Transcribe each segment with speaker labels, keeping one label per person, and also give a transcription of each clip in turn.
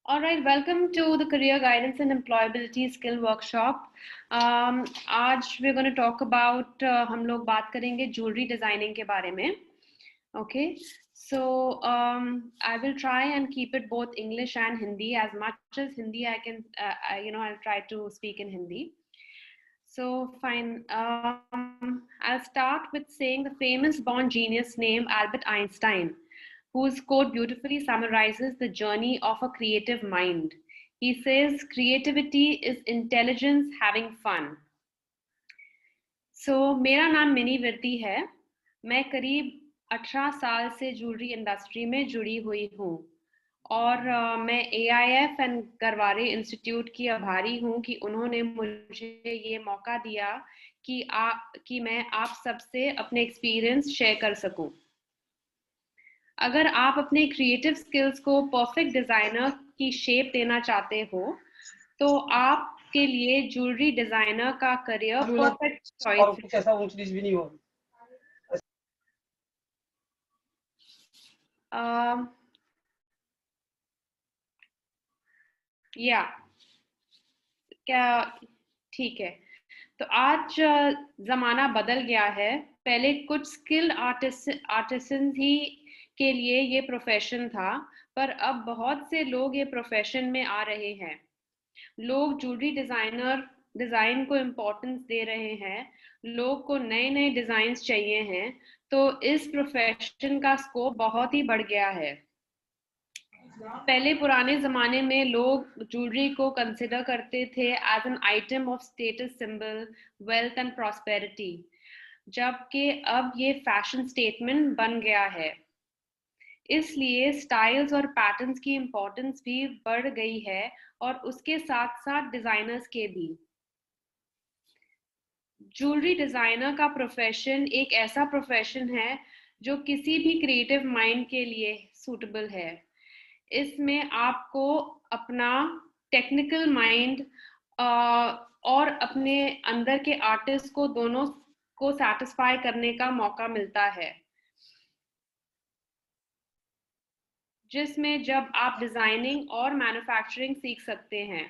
Speaker 1: All right, welcome to the Career Guidance and Employability Skill Workshop. आज we're going to talk about हम लोग बात करेंगे jewelry designing के बारे में. Okay, so I will try and keep it both English and Hindi. As much as Hindi I can, I'll try to speak in Hindi. So fine. I'll start with saying the famous born genius named Albert Einstein, whose quote beautifully summarizes the journey of a creative mind. He says, creativity is intelligence having fun. So, मेरा नाम mini वर्ती है. मैं करीब 18 साल से jewellery industry में जुड़ी हुई हूँ और मैं AIF एंड गरवारे इंस्टीट्यूट की आभारी हूँ कि उन्होंने मुझे ये मौका दिया कि मैं आप सबसे अपने एक्सपीरियंस शेयर कर सकूं. अगर आप अपने क्रिएटिव स्किल्स को परफेक्ट डिजाइनर की शेप देना चाहते हो तो आपके लिए ज्वेलरी डिजाइनर का करियर परफेक्ट चॉइस है. या क्या ठीक है. तो आज जमाना बदल गया है. पहले कुछ स्किल्ड आर्टिसन ही के लिए ये प्रोफेशन था, पर अब बहुत से लोग ये प्रोफेशन में आ रहे हैं. लोग ज्वेलरी डिजाइन को इम्पोर्टेंस दे रहे हैं. लोग को नए नए डिजाइन चाहिए हैं. तो इस प्रोफेशन का स्कोप बहुत ही बढ़ गया है. पहले पुराने जमाने में लोग ज्वेलरी को कंसिडर करते थे as an item of status symbol, wealth and prosperity, जबकि अब ये फैशन स्टेटमेंट बन गया है. इसलिए स्टाइल्स और पैटर्न्स की इम्पोर्टेंस भी बढ़ गई है और उसके साथ साथ डिजाइनर्स के भी. ज्वेलरी डिजाइनर का प्रोफेशन एक ऐसा प्रोफेशन है जो किसी भी क्रिएटिव माइंड के लिए सूटेबल है. इसमें आपको अपना टेक्निकल माइंड और अपने अंदर के आर्टिस्ट को दोनों को सैटिस्फाई करने का मौका मिलता है, जिसमें जब आप डिजाइनिंग और मैन्युफैक्चरिंग सीख सकते हैं.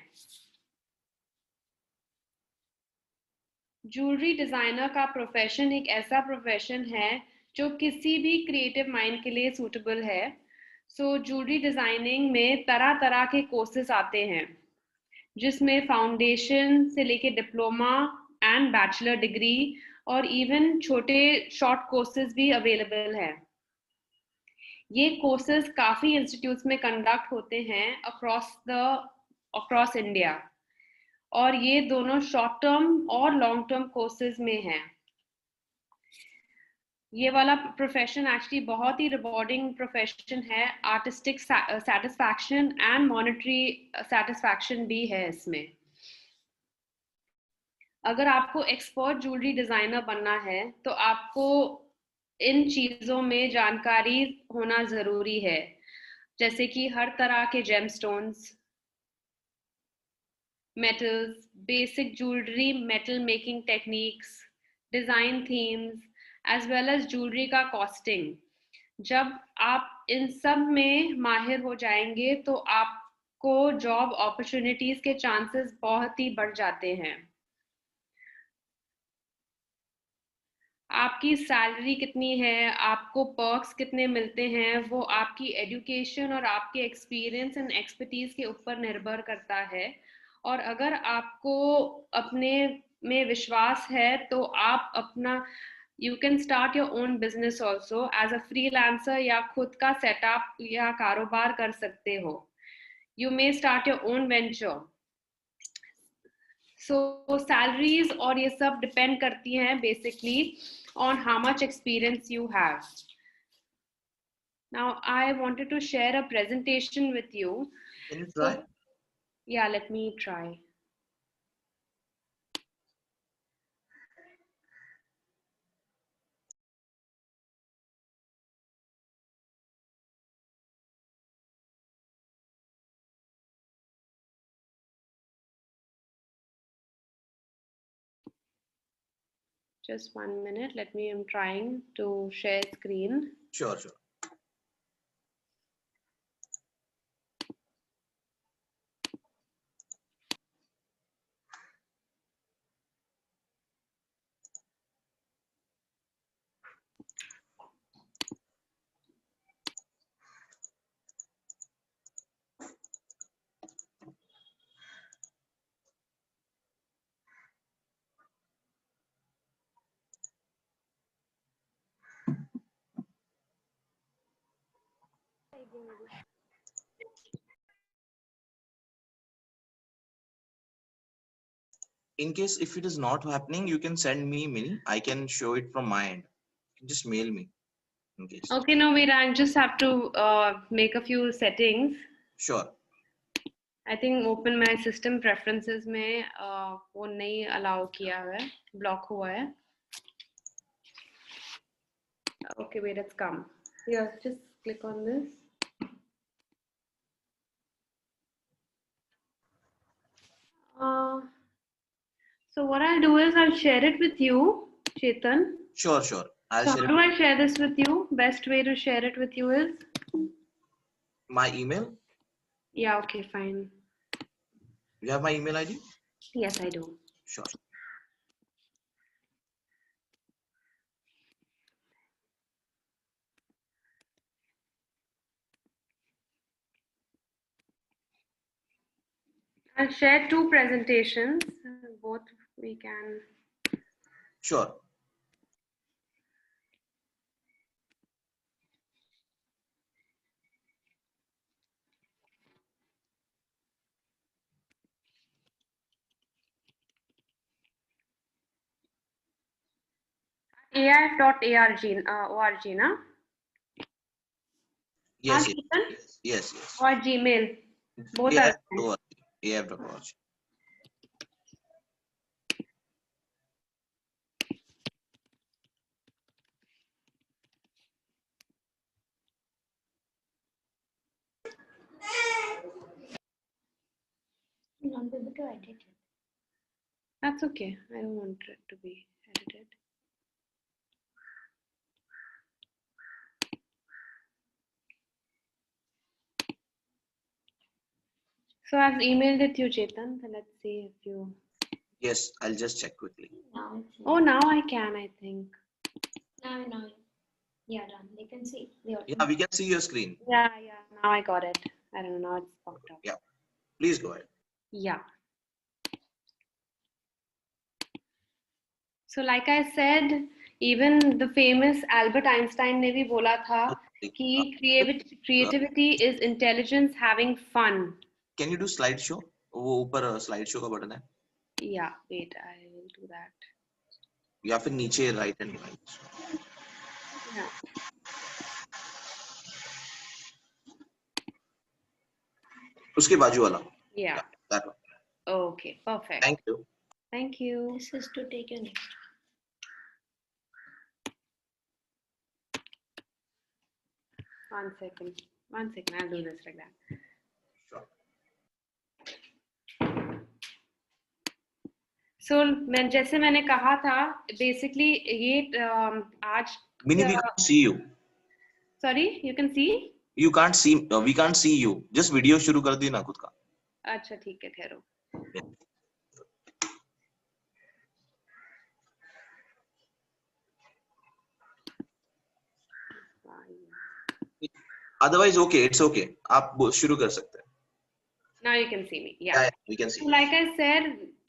Speaker 1: ज्वेलरी डिजाइनर का प्रोफेशन एक ऐसा प्रोफेशन है जो किसी भी क्रिएटिव माइंड के लिए सूटेबल है. सो ज्वेलरी डिजाइनिंग में तरह तरह के कोर्सेज आते हैं, जिसमें फाउंडेशन से लेके डिप्लोमा एंड बैचलर डिग्री और इवन छोटे शॉर्ट कोर्सेज भी अवेलेबल है. ये कोर्सेज काफी इंस्टीट्यूट्स में कंडक्ट होते हैं अक्रॉस इंडिया, और ये दोनों शॉर्ट टर्म और लॉन्ग टर्म कोर्सेज में हैं. ये वाला प्रोफेशन एक्चुअली बहुत ही रिवॉर्डिंग प्रोफेशन है. Artistic satisfaction and monetary satisfaction भी है इसमें. अगर आपको एक्सपर्ट ज्वेलरी डिजाइनर बनना है तो आपको इन चीजों में जानकारी होना जरूरी है, जैसे कि हर तरह के gemstones, metals, basic jewellery metal making techniques, design themes, as well as jewellery का कॉस्टिंग. जब आप इन सब में माहिर हो जाएंगे तो आपको जॉब अपॉर्चुनिटीज के चांसेस बहुत ही बढ़ जाते हैं. आपकी सैलरी कितनी है, आपको पर्क्स कितने मिलते हैं, वो आपकी एजुकेशन और आपके एक्सपीरियंस एंड एक्सपर्टीज के ऊपर निर्भर करता है. और अगर आपको अपने में विश्वास है तो आप अपना you can start your own business also as a freelancer, या खुद का सेटअप या कारोबार कर सकते हो. You may start your own venture. So salaries और ये सब डिपेंड करती हैं basically on how much experience you have. Now I wanted to share a presentation with you.
Speaker 2: Can you try?
Speaker 1: Yeah, let me try. Just 1 minute. I'm trying to share screen.
Speaker 2: Sure. In case if it is not happening, you can send me email. I can show it from my end. Just mail me in case.
Speaker 1: Okay, no, wait, I just have to make a few settings.
Speaker 2: Sure.
Speaker 1: I think open my system preferences में वो नहीं allow किया हुआ है, block हुआ है. Okay, wait, it's come. Here, just click on this. So what I'll do is I'll share it with you, Chetan.
Speaker 2: Sure, sure. I'll
Speaker 1: So
Speaker 2: share
Speaker 1: how
Speaker 2: it.
Speaker 1: do I share this with you? Best way to share it with you is?
Speaker 2: My email.
Speaker 1: Yeah, okay, fine.
Speaker 2: You have my email ID?
Speaker 1: Yes, I do.
Speaker 2: Sure.
Speaker 1: I'll share two presentations. Both we can.
Speaker 2: Sure.
Speaker 1: AIF.org, na?
Speaker 2: Yes,
Speaker 1: Chetan?
Speaker 2: yes, yes, yes.
Speaker 1: Or Gmail. Both are fine.
Speaker 2: AIF.org.
Speaker 3: Not be able to edit it.
Speaker 1: That's okay. I don't want it to be edited. So I've emailed it to you, Chetan. So let's see if you.
Speaker 2: Yes, I'll just check quickly.
Speaker 3: Now it's
Speaker 1: Oh, now I can, I think.
Speaker 3: now. Yeah, done. They can see.
Speaker 2: Yeah, we can see your screen.
Speaker 1: Yeah. Now I got it. I don't know. Now it's popped up.
Speaker 2: Yeah. Please go ahead.
Speaker 1: Yeah. So like I said, even the famous Albert Einstein ने भी बोला था कि creativity is intelligence having fun.
Speaker 2: Can you do slideshow? वो ऊपर slideshow का button है.
Speaker 1: Yeah, wait, I will do that.
Speaker 2: या फिर नीचे right and right.
Speaker 1: Yeah.
Speaker 2: उसके बाजू वाला.
Speaker 1: Yeah.
Speaker 2: That one.
Speaker 1: Okay, perfect.
Speaker 2: Thank you.
Speaker 1: Thank you.
Speaker 3: This is to take your next.
Speaker 1: One second, I'll do this like that.
Speaker 2: Sure.
Speaker 1: So जैसे मैंने कहा था, basically ये आज.
Speaker 2: Mini, we can't see you.
Speaker 1: Sorry, you can see?
Speaker 2: You can't see. We can't see you. Just video शुरू कर दी ना खुद का.
Speaker 1: अच्छा ठीक है, ठहरो.
Speaker 2: Otherwise, okay, it's okay. आप शुरू कर सकते हैं.
Speaker 1: Now you can see me. Yeah.
Speaker 2: We can see.
Speaker 1: So like I said,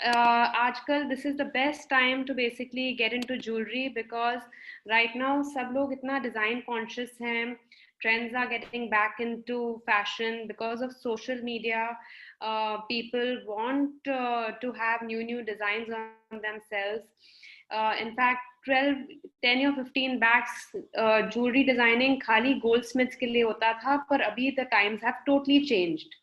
Speaker 1: आजकल this is the best time to basically get into jewelry because right now सब लोग इतना design conscious हैं. Trends are getting back into fashion because of social media. People want to have new designs on themselves. In fact, 10 or 15 backs jewelry designing खाली goldsmiths के लिए होता था, पर अभी the times have totally changed.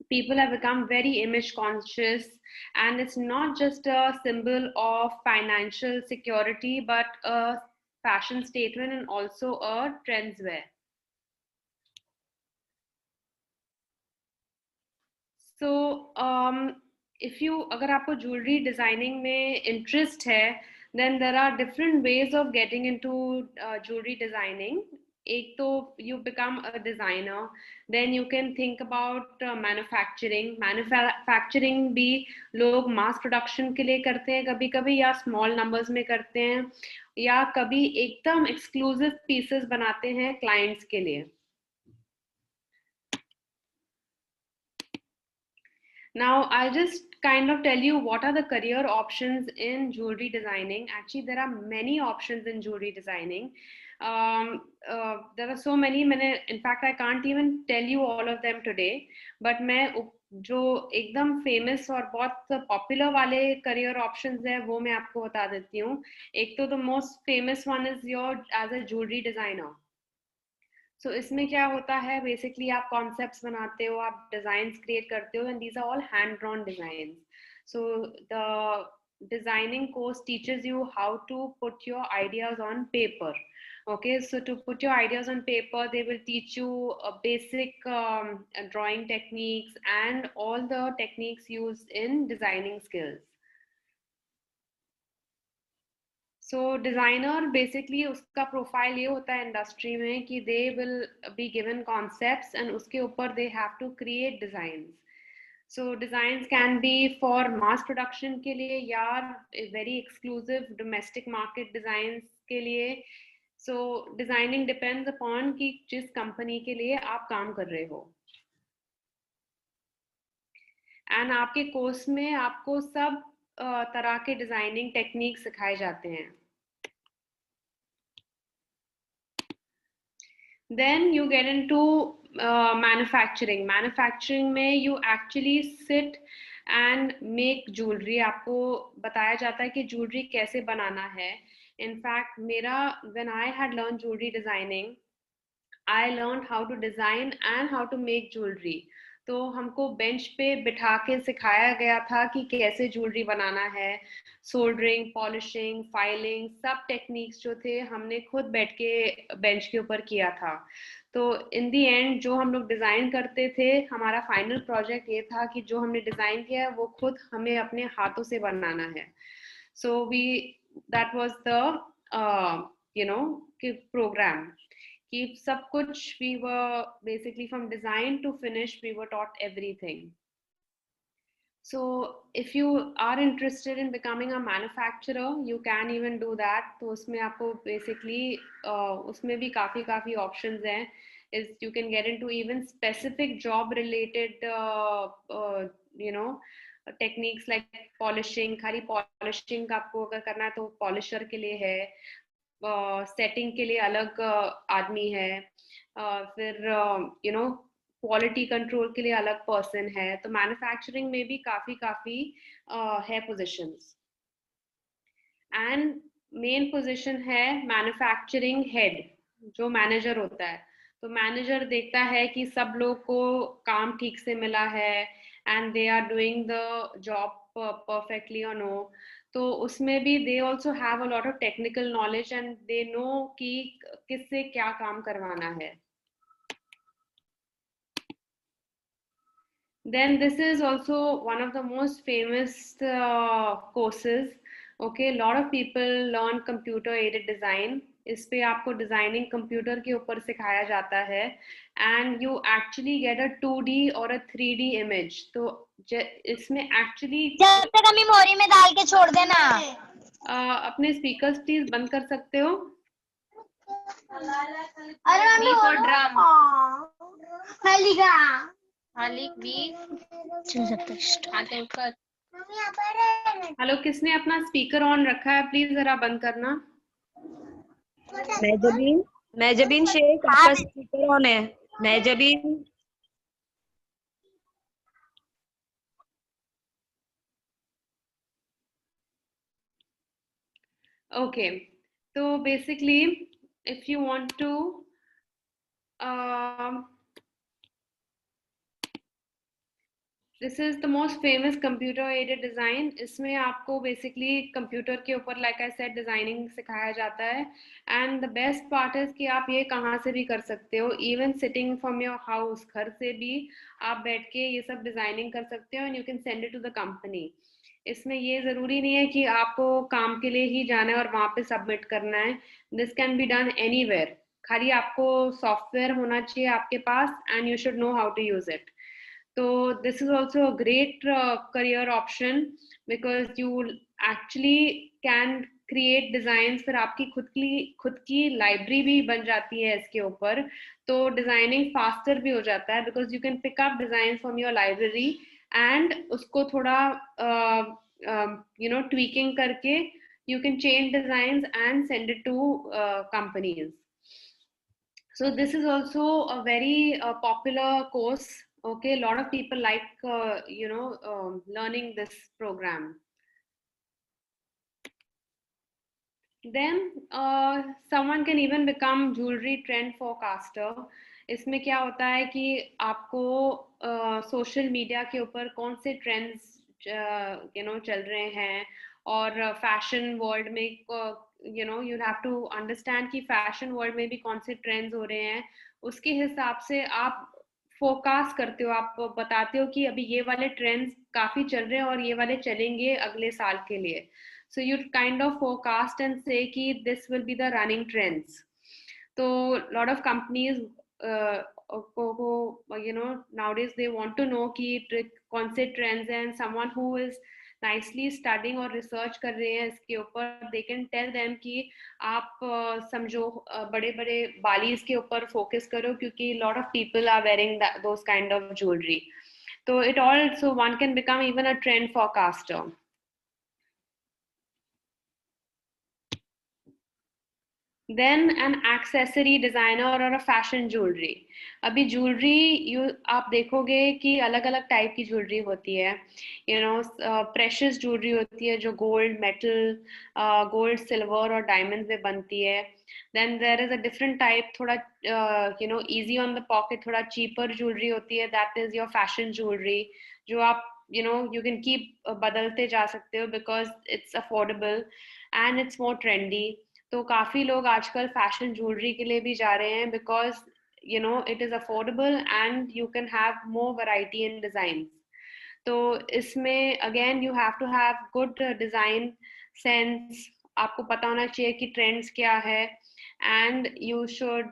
Speaker 1: People have become very image conscious, and it's not just a symbol of financial security but a fashion statement and also a trendswear. So if you अगर आपको jewelry designing में interest है, then there are different ways of getting into jewelry designing. एक तो you become a designer, then you can think about manufacturing. Manufacturing भी लोग mass production के लिए करते हैं कभी कभी, या small numbers में करते हैं, या कभी एकदम exclusive pieces बनाते हैं clients के लिए. Now, I'll just kind of tell you what are the career options in jewelry designing. Actually, there are many options in jewelry designing. There are so many. In fact, I can't even tell you all of them today. But मैं जो एकदम famous और बहुत popular वाले career options है वो मैं आपको बता देती हूँ. एक तो the most famous one is your as a jewellery designer. So इसमें क्या होता है, बेसिकली आप कॉन्सेप्ट्स बनाते हो, आप डिजाइन्स क्रिएट करते हो, and these are all hand drawn designs. So the designing course teaches you how to put your ideas on paper. Okay, so to put your ideas on paper, they will teach you basic drawing techniques and all the techniques used in designing skills. So designer basically उसका profile ये होता है industry में कि they will be given concepts and उसके ऊपर they have to create designs. So designs can be for mass production के लिए या very exclusive domestic market designs के लिए. सो डिजाइनिंग डिपेंड्स अपॉन कि जिस कंपनी के लिए आप काम कर रहे हो. एंड आपके कोर्स में आपको सब तरह के डिजाइनिंग टेक्निक सिखाए जाते हैं. Then you get into manufacturing. Manufacturing में you actually sit and make jewelry. आपको बताया जाता है कि jewelry कैसे बनाना है. In fact, when I had learned jewelry designing, I learned how to design and how to make jewelry. तो हमको बेंच पे बिठा के सिखाया गया था कि कैसे ज्वेलरी बनाना है. सोल्डरिंग, पॉलिशिंग, फाइलिंग, सब टेक्निक्स जो थे हमने खुद बैठ के बेंच के ऊपर किया था. तो इन दी एंड जो हम लोग डिजाइन करते थे, हमारा फाइनल प्रोजेक्ट ये था कि जो हमने डिजाइन किया है वो खुद हमें अपने हाथों से बनाना है. So that was the programme कि सब कुछ we were basically from design to finish, we were taught everything. So if you are interested in becoming a manufacturer, you can even do that. तो उसमें आपको basically उसमें भी काफी options हैं. Is you can get into even specific job related techniques like polishing. खाली polishing का आपको अगर करना है तो polisher के लिए है. सेटिंग के लिए अलग आदमी है. फिर क्वालिटी कंट्रोल के लिए अलग पर्सन है. तो मैन्युफैक्चरिंग में भी काफी है पोजीशंस. एंड मेन पोजीशन है मैन्युफैक्चरिंग हेड, जो मैनेजर होता है. तो मैनेजर देखता है कि सब लोग को काम ठीक से मिला है and they are doing the job perfectly और नो. तो उसमें भी they also have a lot of technical knowledge and they know कि किससे क्या काम करवाना है. Then this is also one of the most famous courses. Okay, a lot of people learn computer aided design. इस पे आपको डिजाइनिंग कंप्यूटर के ऊपर सिखाया जाता है and you actually get a 2D और अ 3D इमेज. तो इसमें एक्चुअली
Speaker 4: जब तक हम मेमोरी में डाल के छोड़ देना.
Speaker 1: अपने स्पीकर्स प्लीज बंद कर सकते हो.
Speaker 4: अरे mummy
Speaker 3: for drum.
Speaker 4: Halika
Speaker 3: Halik V.
Speaker 4: चल सकता
Speaker 3: हाथ ऊपर.
Speaker 1: हेलो, किसने अपना स्पीकर ऑन रखा है? प्लीज जरा बंद करना.
Speaker 5: मेजबीन शेख, आपका स्पीकर ऑन है. मेजबीन.
Speaker 1: Okay, so basically if you want to this is the most famous computer aided design. इसमें आपको basically कंप्यूटर के ऊपर like I said डिजाइनिंग सिखाया जाता है. and the best part is कि आप ये कहाँ से भी कर सकते हो, even sitting from your house. घर से भी आप बैठ के ये सब डिजाइनिंग कर सकते हो and you can send it to the company. इसमें ये जरूरी नहीं है कि आपको काम के लिए ही जाना है और वहां पे सबमिट करना है. This can be done anywhere. खाली आपको सॉफ्टवेयर होना चाहिए आपके पास and you should know how to use it. तो this is also a great career option because you actually can create design. फिर आपकी खुद की लाइब्रेरी भी बन जाती है इसके ऊपर. तो डिजाइनिंग फास्टर भी हो जाता है because you can pick up design from your library and उसको थोड़ा tweaking करके you can change designs and send it to companies. So this is also a very popular course. Okay, a lot of people like learning this program. Then someone can even become jewelry trend forecaster. इसमें क्या होता है कि आपको social media के ऊपर कौन से ट्रेंड्स चल रहे हैं, और फैशन वर्ल्ड में यू हैव टू अंडरस्टैंड कि फैशन वर्ल्ड में भी कौन से ट्रेंड्स हो रहे हैं, उसके हिसाब से आप फोरकास्ट करते हो, आप बताते हो कि अभी ये वाले ट्रेंड्स काफी चल रहे हैं और ये वाले चलेंगे अगले साल के लिए. So you kind of forecast and say कि this will be the running trends. So a lot of companies nowadays they want to know कि कौन से trends हैं, and someone who is nicely studying और research कर रहे हैं इसके ऊपर, they can tell them कि आप समझो बड़े बड़े बालीज के ऊपर focus करो, क्योंकि lot of people are wearing those kind of jewelry. So it also, one can become even a trend forecaster. Then an accessory designer or a fashion jewelry. अभी jewelry आप देखोगे कि अलग अलग टाइप की jewelry होती है. Precious jewelry होती है जो gold, metal, gold, silver और diamonds में बनती है. Then there is a different type, थोड़ा easy on the pocket, थोड़ा cheaper jewelry होती है. That is your fashion jewelry, जो आप you can keep बदलते जा सकते हो because it's affordable and it's more trendy. तो काफी लोग आजकल फैशन ज्वेलरी के लिए भी जा रहे हैं because it is affordable and you can have more variety in design. तो इसमें again you have to have good design sense. आपको पता होना चाहिए कि ट्रेंड्स क्या है, and you should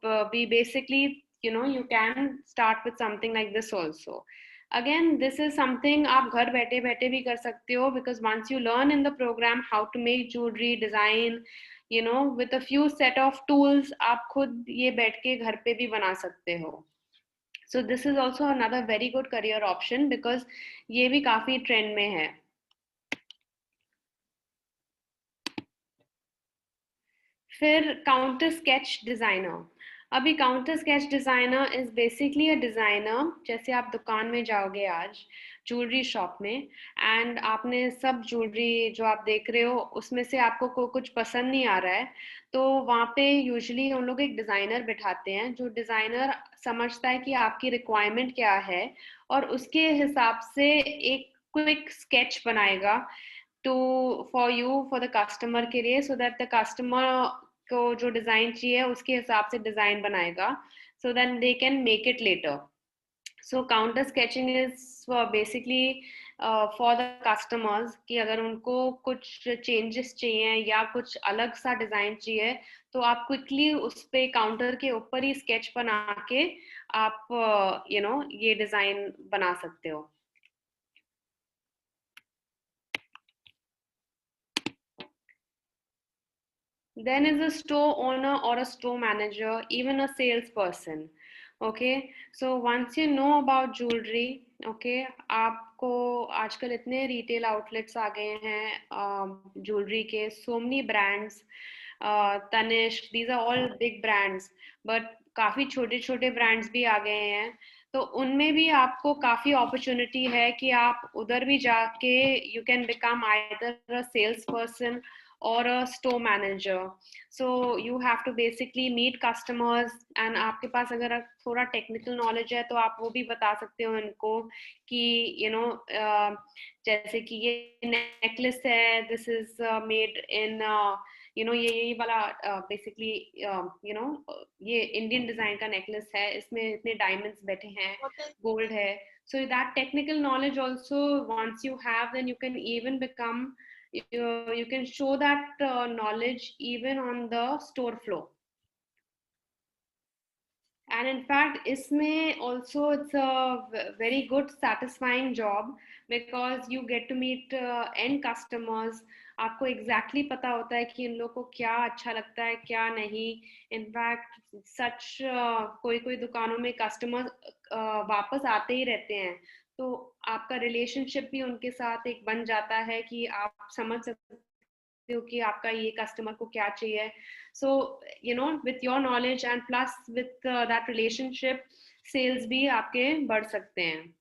Speaker 1: be basically you can start with something like this also. Again, this is something आप घर बैठे बैठे भी कर सकते हो, because once you learn in the program how to make jewelry design, with a few set of tools, आप खुद ये बैठ के घर पे भी बना सकते हो. So this is also another very good career option because ये भी काफी ट्रेंड में है. फिर काउंटर स्केच डिजाइनर. अभी counter sketch designer is basically a designer. जैसे आप दुकान में जाओगे आज ज्वेलरी शॉप में, एंड आपने सब ज्वेलरी जो आप देख रहे हो उसमें से आपको कुछ पसंद नहीं आ रहा है, तो वहाँ पे यूजुअली हम लोग एक डिजाइनर बिठाते हैं. जो डिजाइनर समझता है कि आपकी रिक्वायरमेंट क्या है और उसके हिसाब से एक क्विक स्केच बनाएगा फॉर द कस्टमर के लिए, सो दैट द कस्टमर को जो डिजाइन चाहिए उसके हिसाब से डिजाइन बनाएगा, so that they can make it later. So counter sketching is basically for the customers कि अगर उनको कुछ चेंजेस चाहिए या कुछ अलग सा डिजाइन चाहिए, तो आप क्विकली उस पे काउंटर के ऊपर ही स्केच बना के आप ये डिजाइन बना सकते हो. Then is a store owner or a store manager, even a salesperson. Okay, so once you know about jewelry, okay, आपको आजकल इतने retail outlets आ गए हैं jewelry के, so many brands, Tanishq, these are all big brands, but काफी छोटे छोटे brands भी आ गए हैं. तो उनमें भी आपको काफी अपॉर्चुनिटी है कि आप उधर भी जाके you can become either a salesperson or a store manager. So you have to basically meet customers, and आपके पास अगर थोड़ा technical knowledge है तो आप वो भी बता सकते हो इनको कि जैसे कि ये necklace है, this is made in ये वाला basically ये Indian design का necklace है, इसमें इतने diamonds बैठे हैं, gold है. So that technical knowledge also, once you have, then you can even become you can show that knowledge even on the store floor. And in fact, isme also it's a very good satisfying job because you get to meet end customers. आपको exactly पता होता है कि इन लोगों को क्या अच्छा लगता है क्या नहीं. In fact, such कोई दुकानों में customers वापस आते ही रहते हैं, तो आपका रिलेशनशिप भी उनके साथ एक बन जाता है कि आप समझ सकते हो कि आपका ये कस्टमर को क्या चाहिए. So you know with your knowledge and plus with that relationship, sales भी आपके बढ़ सकते हैं.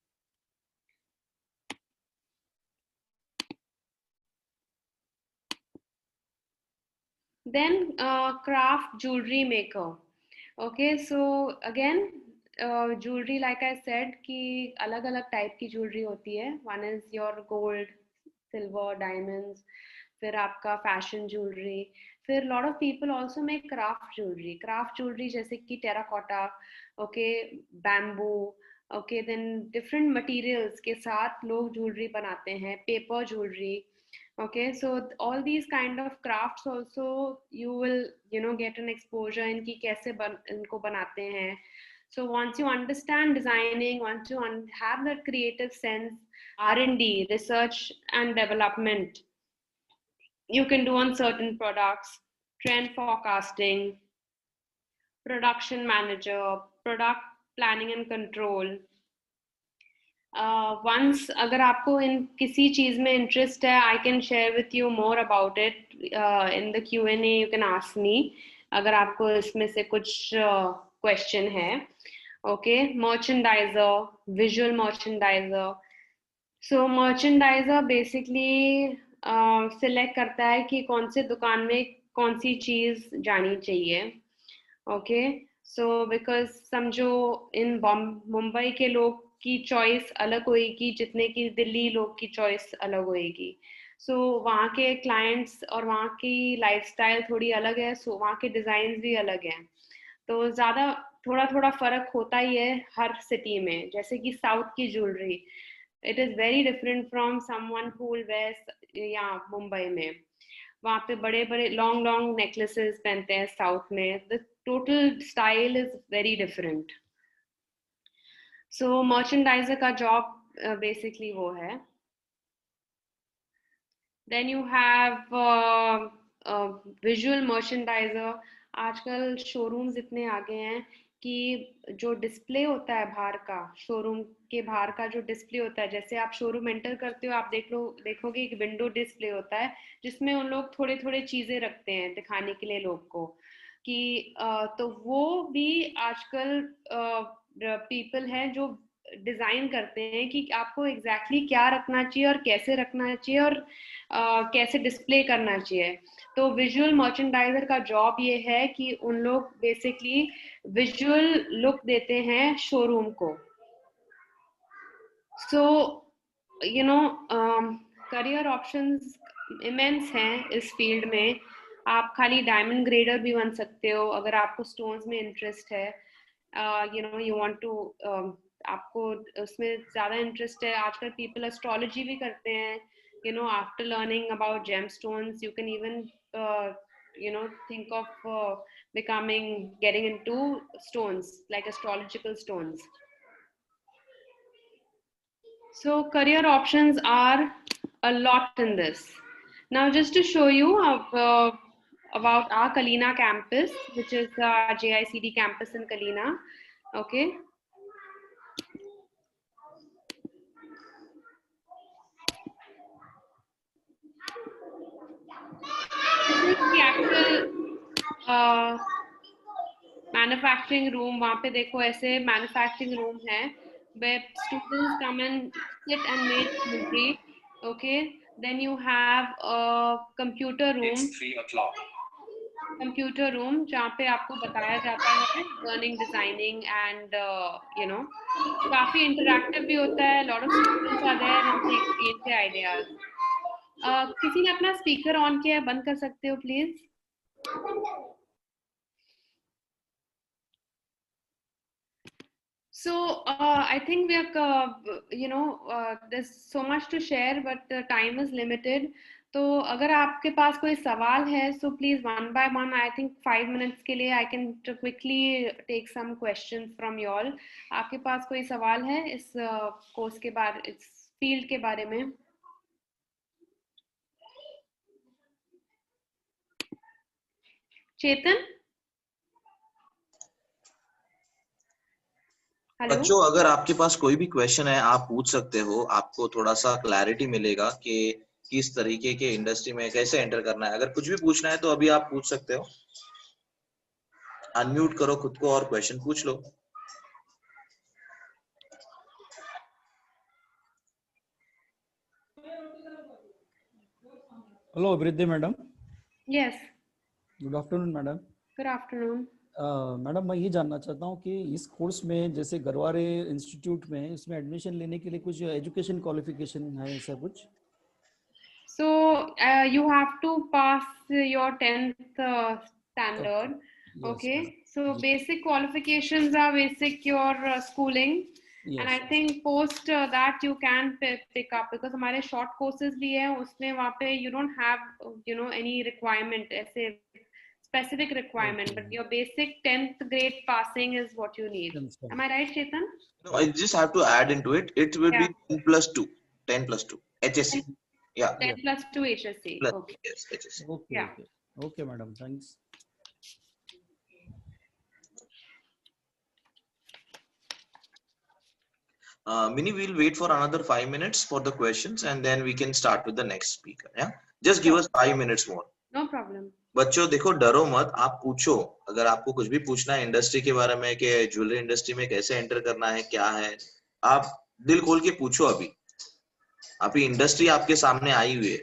Speaker 1: Then craft jewelry maker. Okay, so again jewelry, like I said कि अलग अलग टाइप की jewelry होती है. One is your gold, silver, diamonds. फिर आपका fashion jewelry. फिर lot of people also make craft jewelry. Craft jewelry जैसे कि terracotta, okay, bamboo, okay, then different materials के साथ लोग jewelry बनाते हैं. Paper jewelry. Okay, so all these kind of crafts also you will get an exposure in कि कैसे इनको बनाते हैं. So once you understand designing, once you have that creative sense, R&D, research and development, you can do on certain products, trend forecasting, production manager, product planning and control. Once अगर आपको इन किसी चीज में इंटरेस्ट है, I can share with you more about it in the Q&A. You can ask me अगर आपको इसमें से कुछ question है. Okay, merchandiser, visual merchandiser. So merchandiser basically select करता है कि कौन से दुकान में कौन सी चीज जानी चाहिए. Okay, so because समझो इन मुंबई के लोग की चॉइस अलग होएगी जितने की दिल्ली लोग की चॉइस अलग होएगी. सो वहाँ के क्लाइंट्स और वहाँ की लाइफस्टाइल थोड़ी अलग है, सो वहाँ के डिजाइन भी अलग हैं. तो ज्यादा थोड़ा थोड़ा फर्क होता ही है हर सिटी में. जैसे कि साउथ की jewellery, it is very different from someone who will where या मुंबई में. वहाँ पे बड़े बड़े लॉन्ग लॉन्ग नेकलेसेस पहनते हैं साउथ में. The total style is very different. So merchandiser का जॉब बेसिकली वो है. Then you have visual merchandiser. आजकल शोरूम्स इतने आ गए हैं कि जो डिस्प्ले होता है बाहर का, शोरूम के बाहर का जो डिस्प्ले होता है, जैसे आप शोरूम एंटर करते हो, आप देखोगे एक विंडो डिस्प्ले होता है जिसमें उन लोग थोड़े थोड़े चीजें रखते हैं दिखाने के लिए लोग को कि तो वो भी आजकल पीपल हैं जो डिजाइन करते हैं कि आपको एग्जैक्टली क्या रखना चाहिए और कैसे रखना चाहिए और कैसे डिस्प्ले करना चाहिए. तो विजुअल मर्चेंडाइजर का जॉब ये है कि उन लोग बेसिकली विजुअल लुक देते हैं शोरूम को. सो you know career options immense हैं इस फील्ड में. आप खाली डायमंड ग्रेडर भी बन सकते हो अगर आपको स्टोन्स में इंटरेस्ट है. यू वांट टू आपको उसमें ज्यादा इंटरेस्ट है. आजकल पीपल एस्ट्रोलॉजी भी करते हैं. After learning about gemstones, you can even think of getting into stones like astrological stones. So career options are a lot in this. Now just to show you about our Kalina campus, which is JICD campus in Kalina. Okay. This is the actual manufacturing room. वहाँ पे देखो ऐसे manufacturing room है where students come and sit and make jewelry. Okay. Then you have a computer room.
Speaker 6: It's 3 o'clock.
Speaker 1: Computer room जहाँ पे आपको बताया जाता है learning, designing and काफी interactive भी होता है. Lot of students are there and they exchange their ideas. किसी ने अपना स्पीकर ऑन किया है, बंद कर सकते हो please. So I think we are there's so much to share but time is limited. तो अगर आपके पास कोई सवाल है so please one by one, I think 5 minutes के लिए I can quickly take some questions from you all. आपके पास कोई सवाल है इस कोर्स के बारे, इस फील्ड के बारे में? चेतन, हेलो।
Speaker 2: बच्चों अगर आपके पास कोई भी क्वेश्चन है आप पूछ सकते हो, आपको थोड़ा सा क्लैरिटी मिलेगा कि किस तरीके के इंडस्ट्री में कैसे एंटर करना है। अगर कुछ भी पूछना है तो अभी आप पूछ सकते हो, अनम्यूट करो खुद को और क्वेश्चन पूछ लो।
Speaker 6: हेलो वृद्धि madam.
Speaker 1: Yes,
Speaker 6: good afternoon madam.
Speaker 1: Good afternoon.
Speaker 6: Madam मैं ये जानना चाहता हूँ कि इस कोर्स में जैसे गरवारे इंस्टीट्यूट में इसमें एडमिशन लेने के लिए कुछ एजुकेशन क्वालिफिकेशन है ऐसा कुछ?
Speaker 1: So you have to pass your 10th standard.
Speaker 6: Yes,
Speaker 1: Okay.
Speaker 6: madam.
Speaker 1: So
Speaker 6: Yes.
Speaker 1: basic qualifications are basic your schooling.
Speaker 6: Yes,
Speaker 1: And I
Speaker 6: yes.
Speaker 1: think post that you can pick up because हमारे short courses भी हैं उसमें वहाँ पे you don't have any requirement ऐसे specific requirement,
Speaker 6: Okay.
Speaker 1: but your basic 10th grade passing is what you need.
Speaker 6: Yes, sir.
Speaker 1: Am I right, Chetan?
Speaker 2: No, I just have to add into it. It will
Speaker 1: Yeah.
Speaker 2: be 10 plus 2. 10 plus 2. HSC. Yeah.
Speaker 1: 10 plus 2 HSC.
Speaker 2: Plus,
Speaker 1: Okay.
Speaker 2: yes, HSC.
Speaker 6: Okay,
Speaker 1: Yeah.
Speaker 6: okay. Okay, madam. Thanks.
Speaker 2: Mini, we'll wait for another 5 minutes for the questions and then we can start with the next speaker. Yeah. Just give us 5 minutes more.
Speaker 1: No problem.
Speaker 2: बच्चों देखो डरो मत, आप पूछो। अगर आपको कुछ भी पूछना है इंडस्ट्री के बारे में कि ज्वेलरी इंडस्ट्री में कैसे एंटर करना है क्या है, आप दिल खोल के पूछो। अभी इंडस्ट्री आपके सामने आई हुई है।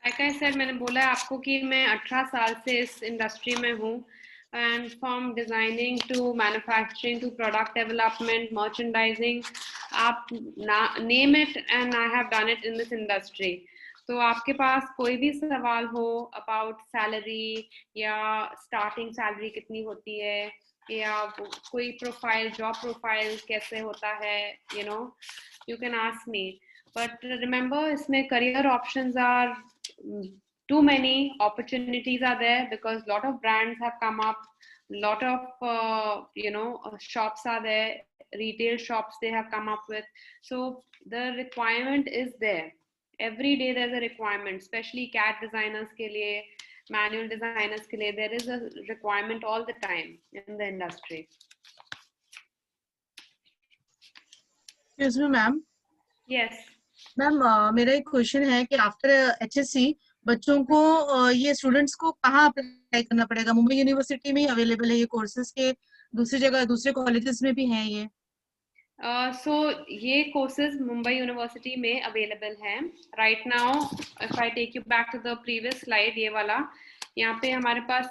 Speaker 1: Like I said, मैंने बोला है आपको कि मैं 18 साल से इस इंडस्ट्री में हूँ and from designing to manufacturing to product development, merchandising, आप name it and I have done it in this industry. तो आपके पास कोई भी सवाल हो about salary या starting salary कितनी होती है या कोई profile, job profile कैसे होता है, you can ask me. But remember, इसमें career options are too many, opportunities are there because lot of brands have come up, lot of shops are there, retail shops they have come up with. So the requirement is there. Every day there's a requirement, especially CAD designers के लिए, manual designers के लिए, there is a requirement all the time in the industry.
Speaker 7: Excuse me, ma'am.
Speaker 1: Yes.
Speaker 7: Ma'am मेरा एक question है कि after HSC बच्चों को ये स्टूडेंट्स को कहाँ अप्लाई करना पड़ेगा? मुंबई यूनिवर्सिटी में ही अवेलेबल है ये कोर्सेज के दूसरी जगह दूसरे कॉलेजेस में भी हैं ये?
Speaker 1: So ये courses मुंबई यूनिवर्सिटी में अवेलेबल हैं right now. If I take you back to the previous slide, ये वाला, यहाँ पे हमारे पास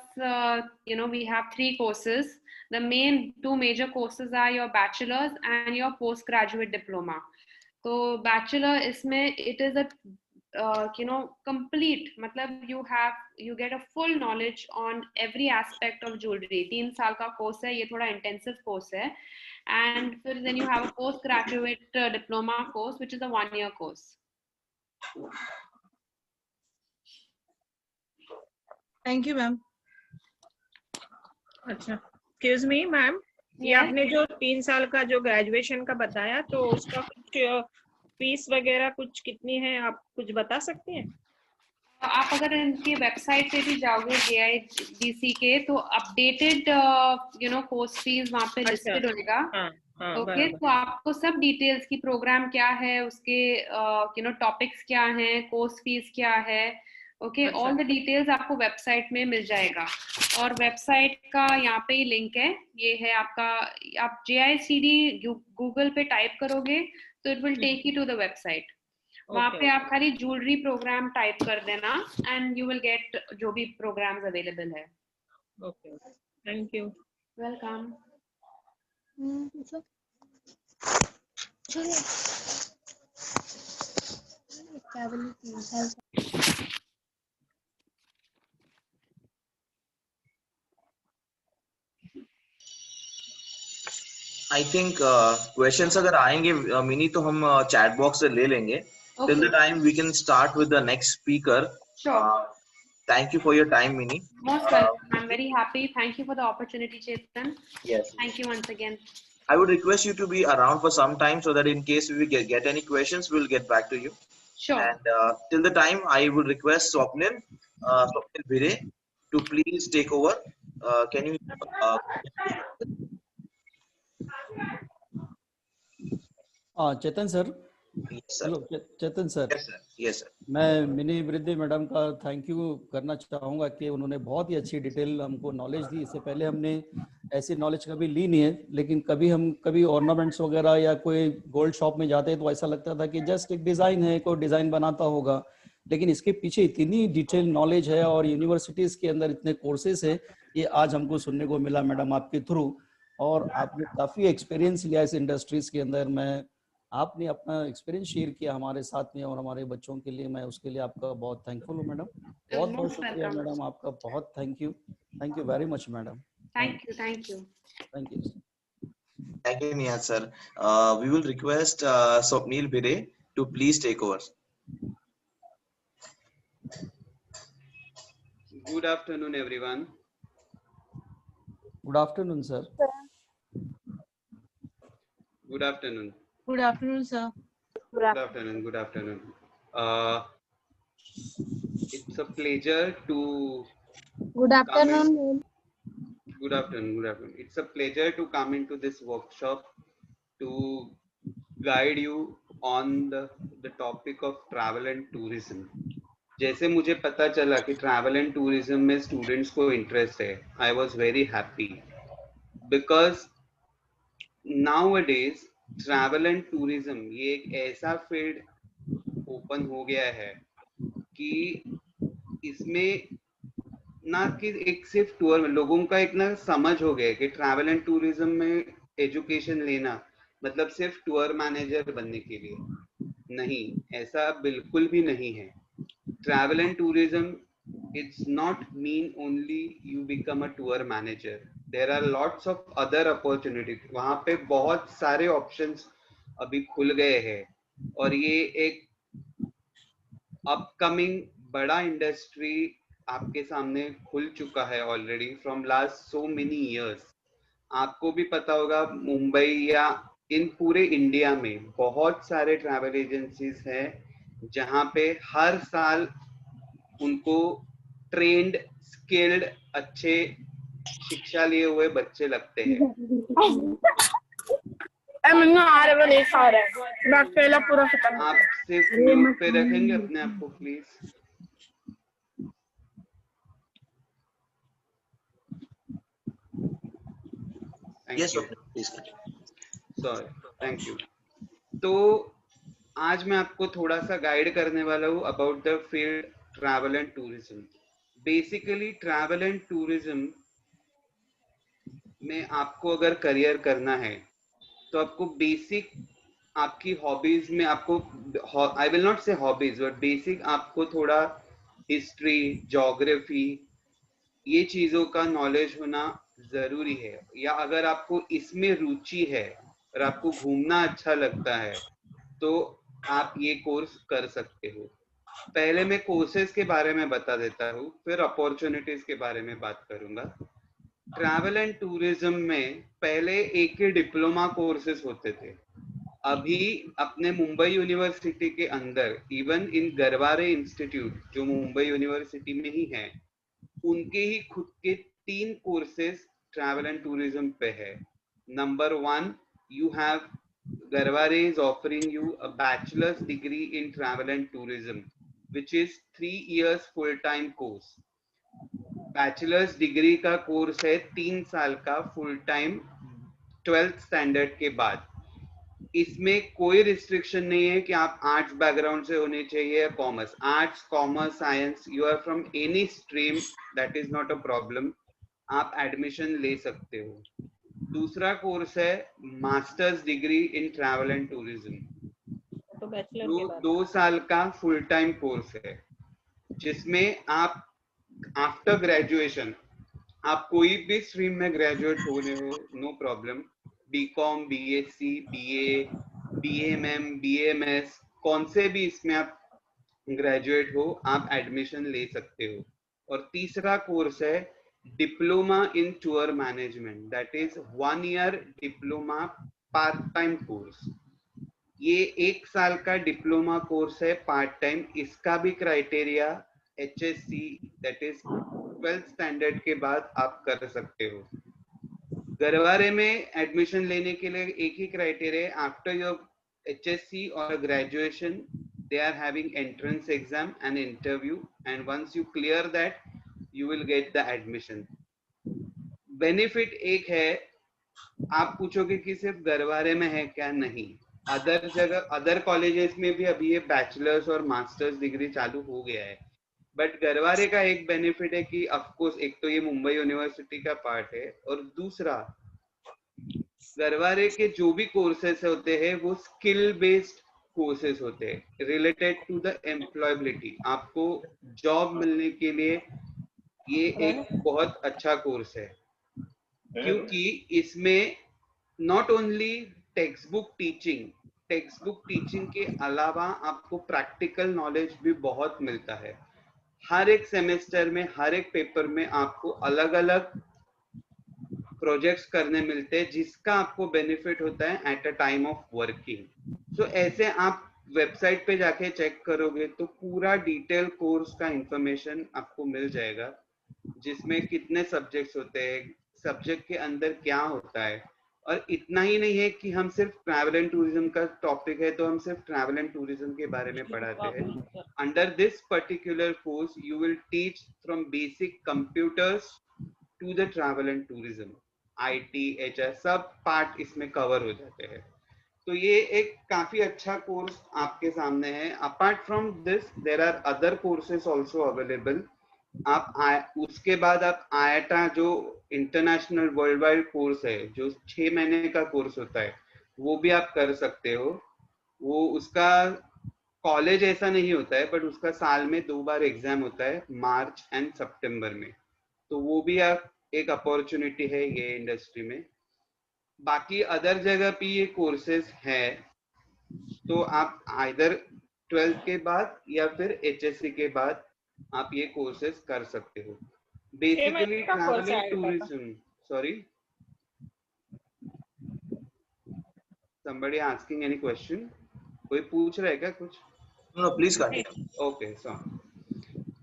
Speaker 1: we have 3 courses. The main 2 major courses are your bachelor's and your postgraduate diploma. तो bachelor इसमें it is a complete, मतलब you get a full knowledge on every aspect of jewelry. 3 साल का course है, ये थोड़ा intensive course है. And then you have a postgraduate diploma course, which is a 1-year course.
Speaker 7: Thank you, ma'am.
Speaker 5: अच्छा, excuse me ma'am, ये
Speaker 1: Yes.
Speaker 5: आपने जो 3 साल का जो ग्रेजुएशन का बताया तो उसका कुछ फीस वगैरह कुछ कितनी है, आप कुछ बता सकते हैं?
Speaker 1: आप अगर इनकी वेबसाइट पे भी जाओगे JIDC के तो अपडेटेड कोर्स फीस वहाँ पे लिस्टेड होगा. ओके, तो आपको सब डिटेल्स की प्रोग्राम क्या है, उसके टॉपिक्स क्या हैं, कोर्स फीस क्या है, ओके, ऑल द डिटेल्स आपको वेबसाइट में मिल जाएगा. और वेबसाइट का यहाँ पे ही लिंक है, ये है आपका, आप JICD गूगल पे टाइप करोगे तो it will take you to the website. वहाँ पे आप खाली ज्वेलरी प्रोग्राम टाइप कर देना एंड यू विल गेट जो भी प्रोग्राम्स अवेलेबल है.
Speaker 5: Okay, thank you.
Speaker 1: Welcome.
Speaker 2: I think questions अगर आएंगे मिनी तो हम चैट बॉक्स से ले लेंगे. Till the time we can start with the next speaker.
Speaker 1: Sure.
Speaker 2: Thank you for your time, Mini.
Speaker 1: Most welcome. I'm very happy. Thank you for the opportunity, Chetan.
Speaker 2: Yes.
Speaker 1: Thank you once again.
Speaker 2: I would request you to be around for some time so that in case we get any questions, we'll get back to you.
Speaker 1: Sure.
Speaker 2: And till the time, I would request Swapnil Bhire to please take over. Can you?
Speaker 6: Chetan sir,
Speaker 2: Yes, sir.
Speaker 6: Hello Chetan sir,
Speaker 2: Yes, sir. Yes, sir.
Speaker 6: मैं mini वृद्धि madam का thank you करना चाहूँगा कि उन्होंने बहुत ही अच्छी detail हमको नॉलेज दी। इससे पहले हमने ऐसी नॉलेज कभी ली नहीं है, लेकिन कभी ऑर्नामेंट्स वगैरह या कोई गोल्ड शॉप में जाते हैं तो ऐसा लगता था कि जस्ट एक डिज़ाइन है, कोई डिज़ाइन बनाता होगा, लेकिन इसके पीछे इतनी डिटेल नॉलेज है और यूनिवर्सिटीज़ के अंदर इतने कोर्सेज है, ये आज हमको सुनने को मिला मैडम आपके थ्रू। और आपने काफ़ी एक्सपीरियंस लिया इस इंडस्ट्रीज़ के अंदर। आपने अपना एक्सपीरियंस शेयर किया हमारे साथ में और हमारे बच्चों के लिए, मैं उसके लिए आपका बहुत थैंकफुल हूँ मैडम। बहुत बहुत शुक्रिया मैडम, आपका बहुत thank you very much madam.
Speaker 1: Thank you.
Speaker 6: Thank you.
Speaker 2: Thank you, Nihad sir. We will request Swapnil Bhire to please take over.
Speaker 8: Good afternoon, everyone.
Speaker 6: Good afternoon, sir.
Speaker 8: Good afternoon.
Speaker 7: Good afternoon, sir.
Speaker 8: Good afternoon. Good afternoon. It's a pleasure to.
Speaker 4: Good afternoon.
Speaker 8: Good afternoon. Good afternoon. It's a pleasure to come into this workshop to guide you on the topic of travel and tourism. जैसे मुझे पता चला कि travel and tourism में students को interest है, I was very happy because nowadays travel and tourism ये एक ऐसा फील्ड ओपन हो गया है कि इसमें ना कि एक सिर्फ टूर में लोगों का एक ना समझ हो गया है कि ट्रैवल एंड टूरिज्म में एजुकेशन लेना मतलब सिर्फ टूर मैनेजर बनने के लिए नहीं, ऐसा बिल्कुल भी नहीं है। Travel and tourism it's not mean only you become a tour manager. There are lots of other opportunities. वहाँ पे बहुत सारे options अभी खुल गए हैं और ये एक upcoming बड़ा इंडस्ट्री आपके सामने खुल चुका है already from last so many years. आपको भी पता होगा मुंबई या इन पूरे इंडिया में बहुत सारे ट्रैवल एजेंसीज हैं जहाँ पे हर साल उनको ट्रेंड स्किल्ड अच्छे शिक्षा लिए हुए बच्चे लगते हैं। आप सिर्फ म्यूट पे रखेंगे अपने आप को प्लीज। Sorry, thank you. तो आज मैं आपको थोड़ा सा गाइड करने वाला हूँ about the field travel and tourism. Basically travel and tourism में आपको अगर करियर करना है तो आपको बेसिक आपकी हॉबीज में आपको, आई विल नॉट से हॉबीज बट बेसिक आपको थोड़ा हिस्ट्री, ज्योग्राफी ये चीजों का नॉलेज होना जरूरी है। या अगर आपको इसमें रुचि है और आपको घूमना अच्छा लगता है तो आप ये कोर्स कर सकते हो। पहले मैं कोर्सेज के बारे में बता देता हूँ, फिर अपॉर्चुनिटीज के बारे में बात करूंगा। ट्रैवल एंड टूरिज्म में पहले एक ही डिप्लोमा कोर्सेज होते थे। अभी अपने मुंबई यूनिवर्सिटी के अंदर इवन इन गरवारे इंस्टीट्यूट जो मुंबई यूनिवर्सिटी में ही है, उनके ही खुद के 3 कोर्सेज ट्रैवल एंड टूरिज्म पे है। Number 1, you have Garware is offering you a bachelor's degree in travel and tourism, which is 3 years full-time course. Bachelors degree का कोर्स है 3 साल का फुल टाइम 12th स्टैंडर्ड के बाद। इसमें कोई रिस्ट्रिक्शन नहीं है कि आप आर्ट्स बैकग्राउंड से होने चाहिए या commerce. Arts, commerce, science, you are from any stream, that is not a problem, आप एडमिशन ले सकते हो। दूसरा कोर्स है masters degree in travel and tourism,
Speaker 5: तो बैचलर
Speaker 8: जो
Speaker 5: के बाद
Speaker 8: 2 साल का फुल टाइम कोर्स है, जिसमें आप आफ्टर ग्रेजुएशन आप कोई भी स्ट्रीम में ग्रेजुएट होने हो, no problem, BCom, BSc, BA, BMM, BMS, कौन से भी इसमें आप ग्रेजुएट हो, आप एडमिशन ले सकते हो। और तीसरा कोर्स है diploma in tour management, that is 1 year diploma part time course. ये 1 साल का डिप्लोमा कोर्स है पार्ट टाइम, इसका भी criteria HSC that is 12th standard के बाद आप कर सकते हो। गरवारे में एडमिशन लेने के लिए एक ही क्राइटेरिया, आफ्टर योर HSC और graduation they are having entrance exam and interview, and once you clear that you will get the admission. Benefit एक है, आप पूछोगे कि सिर्फ गरवारे में है क्या, नहीं, अदर जगह अदर कॉलेजेस में भी अभी ये बैचलर्स और मास्टर्स डिग्री चालू हो गया है। बट गरवारे का एक बेनिफिट है कि ऑफकोर्स एक तो ये मुंबई यूनिवर्सिटी का पार्ट है, और दूसरा गरवारे के जो भी कोर्सेस होते हैं वो स्किल बेस्ड कोर्सेस होते हैं रिलेटेड टू द एम्प्लॉयबिलिटी। आपको जॉब मिलने के लिए ये एक बहुत अच्छा कोर्स है, क्योंकि इसमें not only text book teaching के अलावा आपको प्रैक्टिकल नॉलेज भी बहुत मिलता है। हर एक सेमेस्टर में, हर एक पेपर में आपको अलग अलग प्रोजेक्ट्स करने मिलते हैं, जिसका आपको बेनिफिट होता है at a time of working. So ऐसे आप वेबसाइट पे जाके चेक करोगे तो पूरा डिटेल कोर्स का इंफॉर्मेशन आपको मिल जाएगा, जिसमें कितने सब्जेक्ट्स होते हैं, सब्जेक्ट के अंदर क्या होता है। और इतना ही नहीं है कि हम सिर्फ ट्रैवल एंड टूरिज्म का टॉपिक है तो हम सिर्फ ट्रैवल एंड टूरिज्म के बारे में पढ़ाते हैं। Under this particular course you will teach from basic computers to the travel and tourism, IT, HR सब पार्ट इसमें कवर हो जाते हैं। तो ये एक काफी अच्छा कोर्स आपके सामने है। Apart from this there are other courses also available. आप उसके बाद आप IATA जो इंटरनेशनल वर्ल्ड वाइड कोर्स है, जो 6 महीने का कोर्स होता है, वो भी आप कर सकते हो। वो उसका कॉलेज ऐसा नहीं होता है, बट उसका साल में 2 बार एग्जाम होता है, मार्च एंड सितंबर में। तो वो भी आप एक अपॉर्चुनिटी है ये इंडस्ट्री में। बाकी अदर जगह पे ये कोर्सेज है, तो आप आइदर 12th के बाद या फिर HSC के बाद आप ये कोर्सेज कर सकते हो। Basically travel and tourism, sorry somebody asking any question? कोई पूछ रहा है क्या कुछ?
Speaker 2: No, please continue.
Speaker 8: Okay, so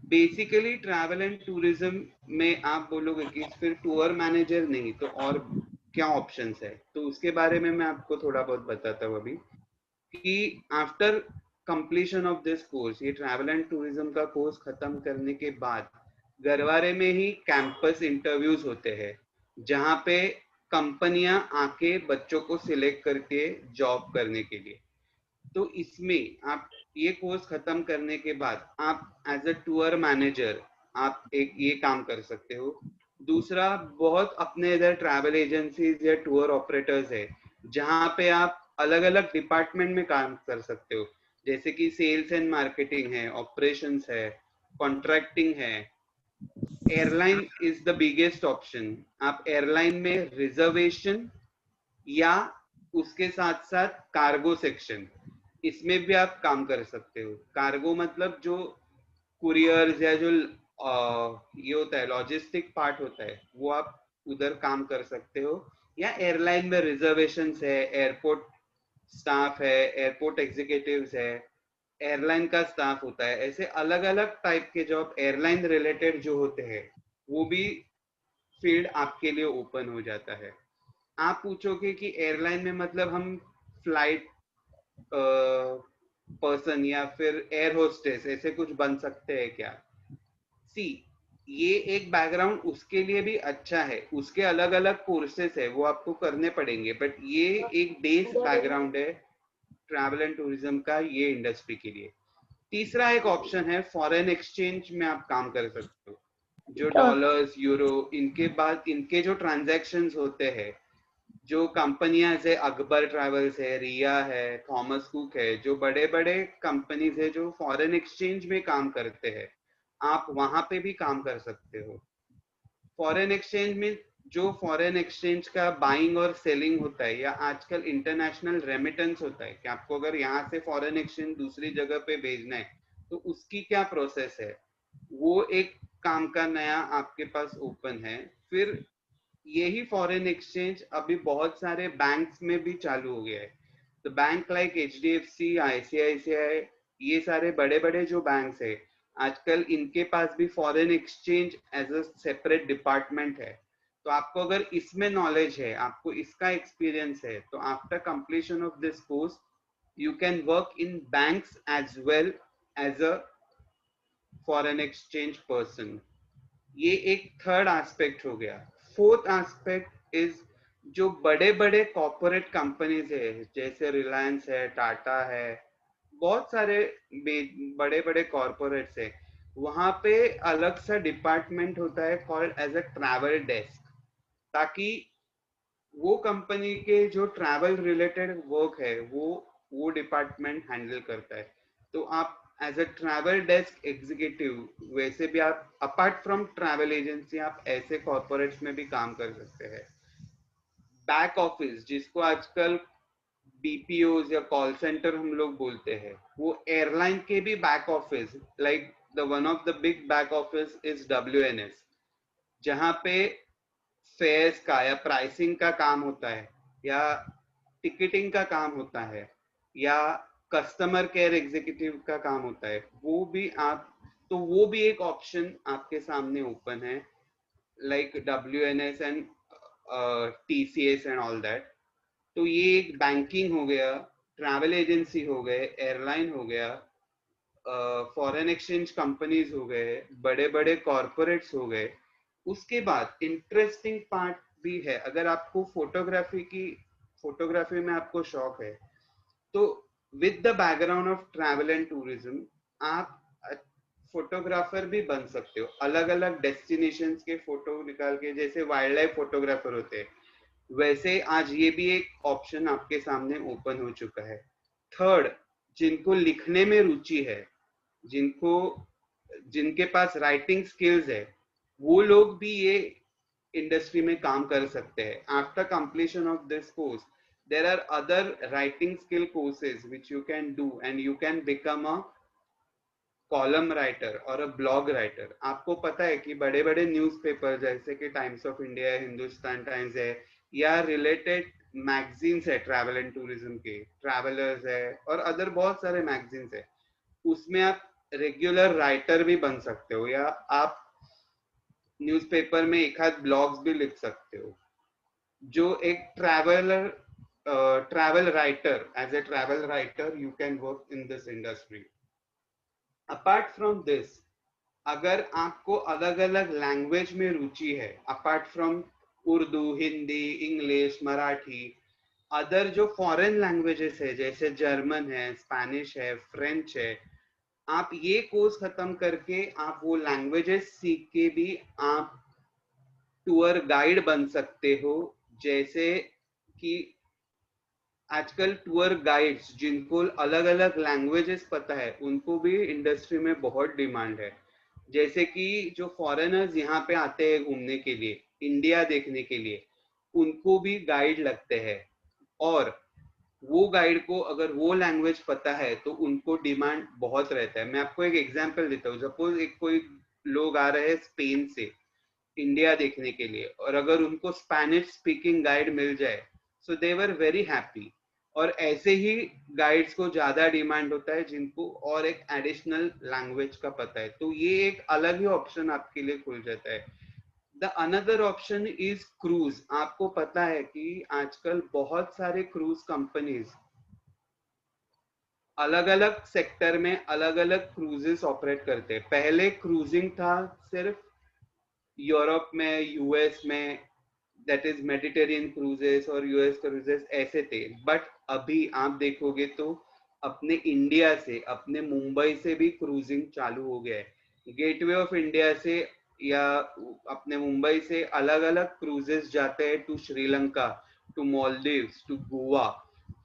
Speaker 8: basically travel and tourism में आप बोलोगे कि फिर टूर मैनेजर नहीं तो और क्या ऑप्शंस है, तो उसके बारे में मैं आपको थोड़ा बहुत बताता हूँ अभी कि after completion of this course, ये ट्रैवल एंड टूरिज्म का कोर्स खत्म करने के बाद गरवारे में ही कैंपस इंटरव्यूज होते हैं, जहाँ पे कंपनियां आके बच्चों को सिलेक्ट करती है जॉब करने के लिए। तो इसमें आप ये कोर्स खत्म करने के बाद आप एज अ टूर मैनेजर आप एक ये काम कर सकते हो। दूसरा, बहुत अपने इधर ट्रैवल एजेंसीज या टूर ऑपरेटर्स है, जहाँ पे आप अलग अलग डिपार्टमेंट में काम कर सकते हो, जैसे कि सेल्स एंड मार्केटिंग है, ऑपरेशंस है, कॉन्ट्रैक्टिंग है। Airline is the biggest option. आप एयरलाइन में रिजर्वेशन या उसके साथ साथ कार्गो सेक्शन, इसमें भी आप काम कर सकते हो। कार्गो मतलब जो कुरियर्स या जो ये होता है लॉजिस्टिक पार्ट होता है, वो आप उधर काम कर सकते हो। या एयरलाइन में रिजर्वेशंस है, एयरपोर्ट स्टाफ है, एयरपोर्ट एग्जीक्यूटिव्स है, एयरलाइन का स्टाफ होता है। ऐसे अलग अलग टाइप के जॉब एयरलाइन रिलेटेड जो होते हैं, वो भी फील्ड आपके लिए ओपन हो जाता है। आप पूछोगे कि एयरलाइन में मतलब हम फ्लाइट पर्सन या फिर एयर होस्टेस ऐसे कुछ बन सकते हैं क्या? सी, ये एक बैकग्राउंड उसके लिए भी अच्छा है, उसके अलग अलग कोर्सेस है, वो आपको करने पड़ेंगे, बट ये एक बेस बैकग्राउंड है ट्रैवल एंड टूरिज्म का ये इंडस्ट्री के लिए। तीसरा एक ऑप्शन है फॉरेन एक्सचेंज में आप काम कर सकते हो, जो डॉलर्स, यूरो, इनके बाद इनके जो ट्रांजैक्शंस होते हैं, जो कंपनियां है, अकबर ट्रैवल्स है, रिया है, थॉमस कुक है, जो बड़े बड़े कंपनीज है जो फॉरेन एक्सचेंज में काम करते हैं, आप वहां पे भी काम कर सकते हो। फॉरेन एक्सचेंज में जो फॉरेन एक्सचेंज का बाइंग और सेलिंग होता है, या आजकल इंटरनेशनल रेमिटेंस होता है कि आपको अगर यहाँ से फॉरेन एक्सचेंज दूसरी जगह पे भेजना है तो उसकी क्या प्रोसेस है, वो एक काम का नया आपके पास ओपन है। फिर यही फॉरेन एक्सचेंज अभी बहुत सारे बैंक्स में भी चालू हो गया है। तो बैंक लाइक HDFC, ICICI, ये सारे बड़े बड़े जो बैंक्स है आजकल इनके पास भी foreign exchange as a separate department है। तो आपको अगर इसमें नॉलेज है, आपको इसका एक्सपीरियंस है, तो after completion of this course you can work in banks as well as a foreign exchange person. ये एक थर्ड एस्पेक्ट हो गया। फोर्थ एस्पेक्ट इज जो बड़े बड़े कॉर्पोरेट कंपनीज है जैसे रिलायंस है, टाटा है, बहुत सारे बड़े बड़े कॉर्पोरेट्स है, वहां पे अलग सा डिपार्टमेंट होता है called as a travel desk, ताकि वो कंपनी के जो ट्रैवल रिलेटेड वर्क है वो डिपार्टमेंट हैंडल करता है। तो आप as a travel desk executive वैसे भी आप अपार्ट फ्रॉम ट्रैवल एजेंसी आप ऐसे कॉर्पोरेट्स में भी काम कर सकते हैं। बैक ऑफिस जिसको आजकल BPOs या कॉल सेंटर हम लोग बोलते हैं, वो एयरलाइन के भी back office like the one of the big back office is WNS, जहाँ पे फेयर्स का या प्राइसिंग का काम होता है या टिकटिंग का काम होता है या कस्टमर केयर एग्जीक्यूटिव का काम होता है, वो भी आप, तो वो भी एक ऑप्शन आपके सामने ओपन है like WNS and TCS and all that. तो ये एक बैंकिंग हो गया, ट्रैवल एजेंसी हो गए, एयरलाइन हो गया, फॉरेन एक्सचेंज कंपनीज हो गए, बड़े बड़े कॉर्पोरेट्स हो गए। उसके बाद इंटरेस्टिंग पार्ट भी है, अगर आपको फोटोग्राफी में आपको शौक है तो with the background of travel and tourism आप फोटोग्राफर भी बन सकते हो। अलग अलग डेस्टिनेशंस के फोटो निकाल के, जैसे वाइल्ड लाइफ फोटोग्राफर होते हैं, वैसे आज ये भी एक ऑप्शन आपके सामने ओपन हो चुका है। थर्ड, जिनको लिखने में रुचि है, जिनके पास राइटिंग स्किल्स है, वो लोग भी ये इंडस्ट्री में काम कर सकते हैं। After completion of this course there are other writing skill courses which you can do and you can become a column writer और अ ब्लॉग राइटर। आपको पता है कि बड़े बड़े न्यूज़पेपर जैसे कि टाइम्स ऑफ इंडिया है, हिंदुस्तान टाइम्स है, या रिलेटेड मैगजीन्स है ट्रैवल एंड टूरिज्म के, ट्रैवलर्स है और अदर बहुत सारे मैगजीन्स है, उसमें आप रेगुलर राइटर भी बन सकते हो या आप न्यूज़पेपर में एक आध ब्लॉग्स भी लिख सकते हो। जो एक travel writer, as a travel writer you can work in this industry. Apart from this, अगर आपको अलग अलग लैंग्वेज में रुचि है, अपार्ट फ्रॉम उर्दू, हिंदी, इंग्लिश, मराठी, अदर जो फॉरेन लैंग्वेजेस है जैसे जर्मन है, स्पेनिश है, फ्रेंच है, आप ये कोर्स खत्म करके आप वो लैंग्वेजेस सीख के भी आप टूर गाइड बन सकते हो। जैसे कि आजकल टूर गाइड्स जिनको अलग अलग लैंग्वेजेस पता है, उनको भी इंडस्ट्री में बहुत डिमांड है। जैसे कि जो फॉरेनर्स यहाँ पे आते हैं घूमने के लिए, इंडिया देखने के लिए, उनको भी गाइड लगते हैं, और वो गाइड को अगर वो लैंग्वेज पता है तो उनको डिमांड बहुत रहता है। मैं आपको एक एग्जांपल देता हूँ। सपोज एक कोई लोग आ रहे हैं स्पेन से इंडिया देखने के लिए, और अगर उनको स्पेनिश स्पीकिंग गाइड मिल जाए, सो दे वर वेरी हैप्पी। और ऐसे ही गाइड्स को ज्यादा डिमांड होता है जिनको और एक एडिशनल लैंग्वेज का पता है, तो ये एक अलग ही ऑप्शन आपके लिए खुल जाता है। The another option is cruise. आपको पता है कि आजकल बहुत सारे क्रूज कंपनीज अलग अलग सेक्टर में अलग अलग क्रूजेस ऑपरेट करते हैं। पहले क्रूजिंग था सिर्फ यूरोप में, यूएस में, दैट इज मेडिटेरियन क्रूजेस और यूएस क्रूजेस ऐसे थे, बट अभी आप देखोगे तो अपने इंडिया से, अपने मुंबई से भी क्रूजिंग चालू हो गया है। गेटवे ऑफ इंडिया से या अपने मुंबई से अलग अलग क्रूजेस जाते हैं to Sri Lanka, to Maldives, to Goa.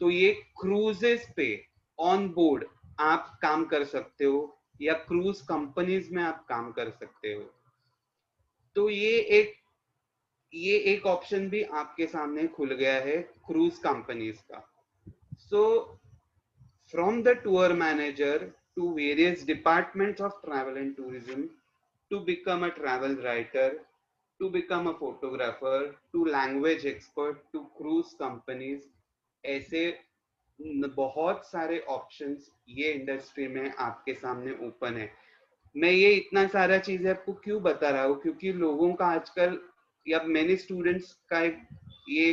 Speaker 8: तो ये क्रूजेस पे ऑन बोर्ड आप काम कर सकते हो या क्रूज कंपनीज में आप काम कर सकते हो। तो ये एक ऑप्शन भी आपके सामने खुल गया है क्रूज कंपनीज का। So from the tour manager to various departments of travel and tourism, to become a travel writer, to become a photographer, to language expert, to cruise companies, ऐसे बहुत सारे ऑप्शंस ये इंडस्ट्री में आपके सामने open है। मैं ये इतना सारा चीजें आपको क्यों बता रहा हूँ, क्योंकि लोगों का आजकल या मेनी स्टूडेंट्स का ये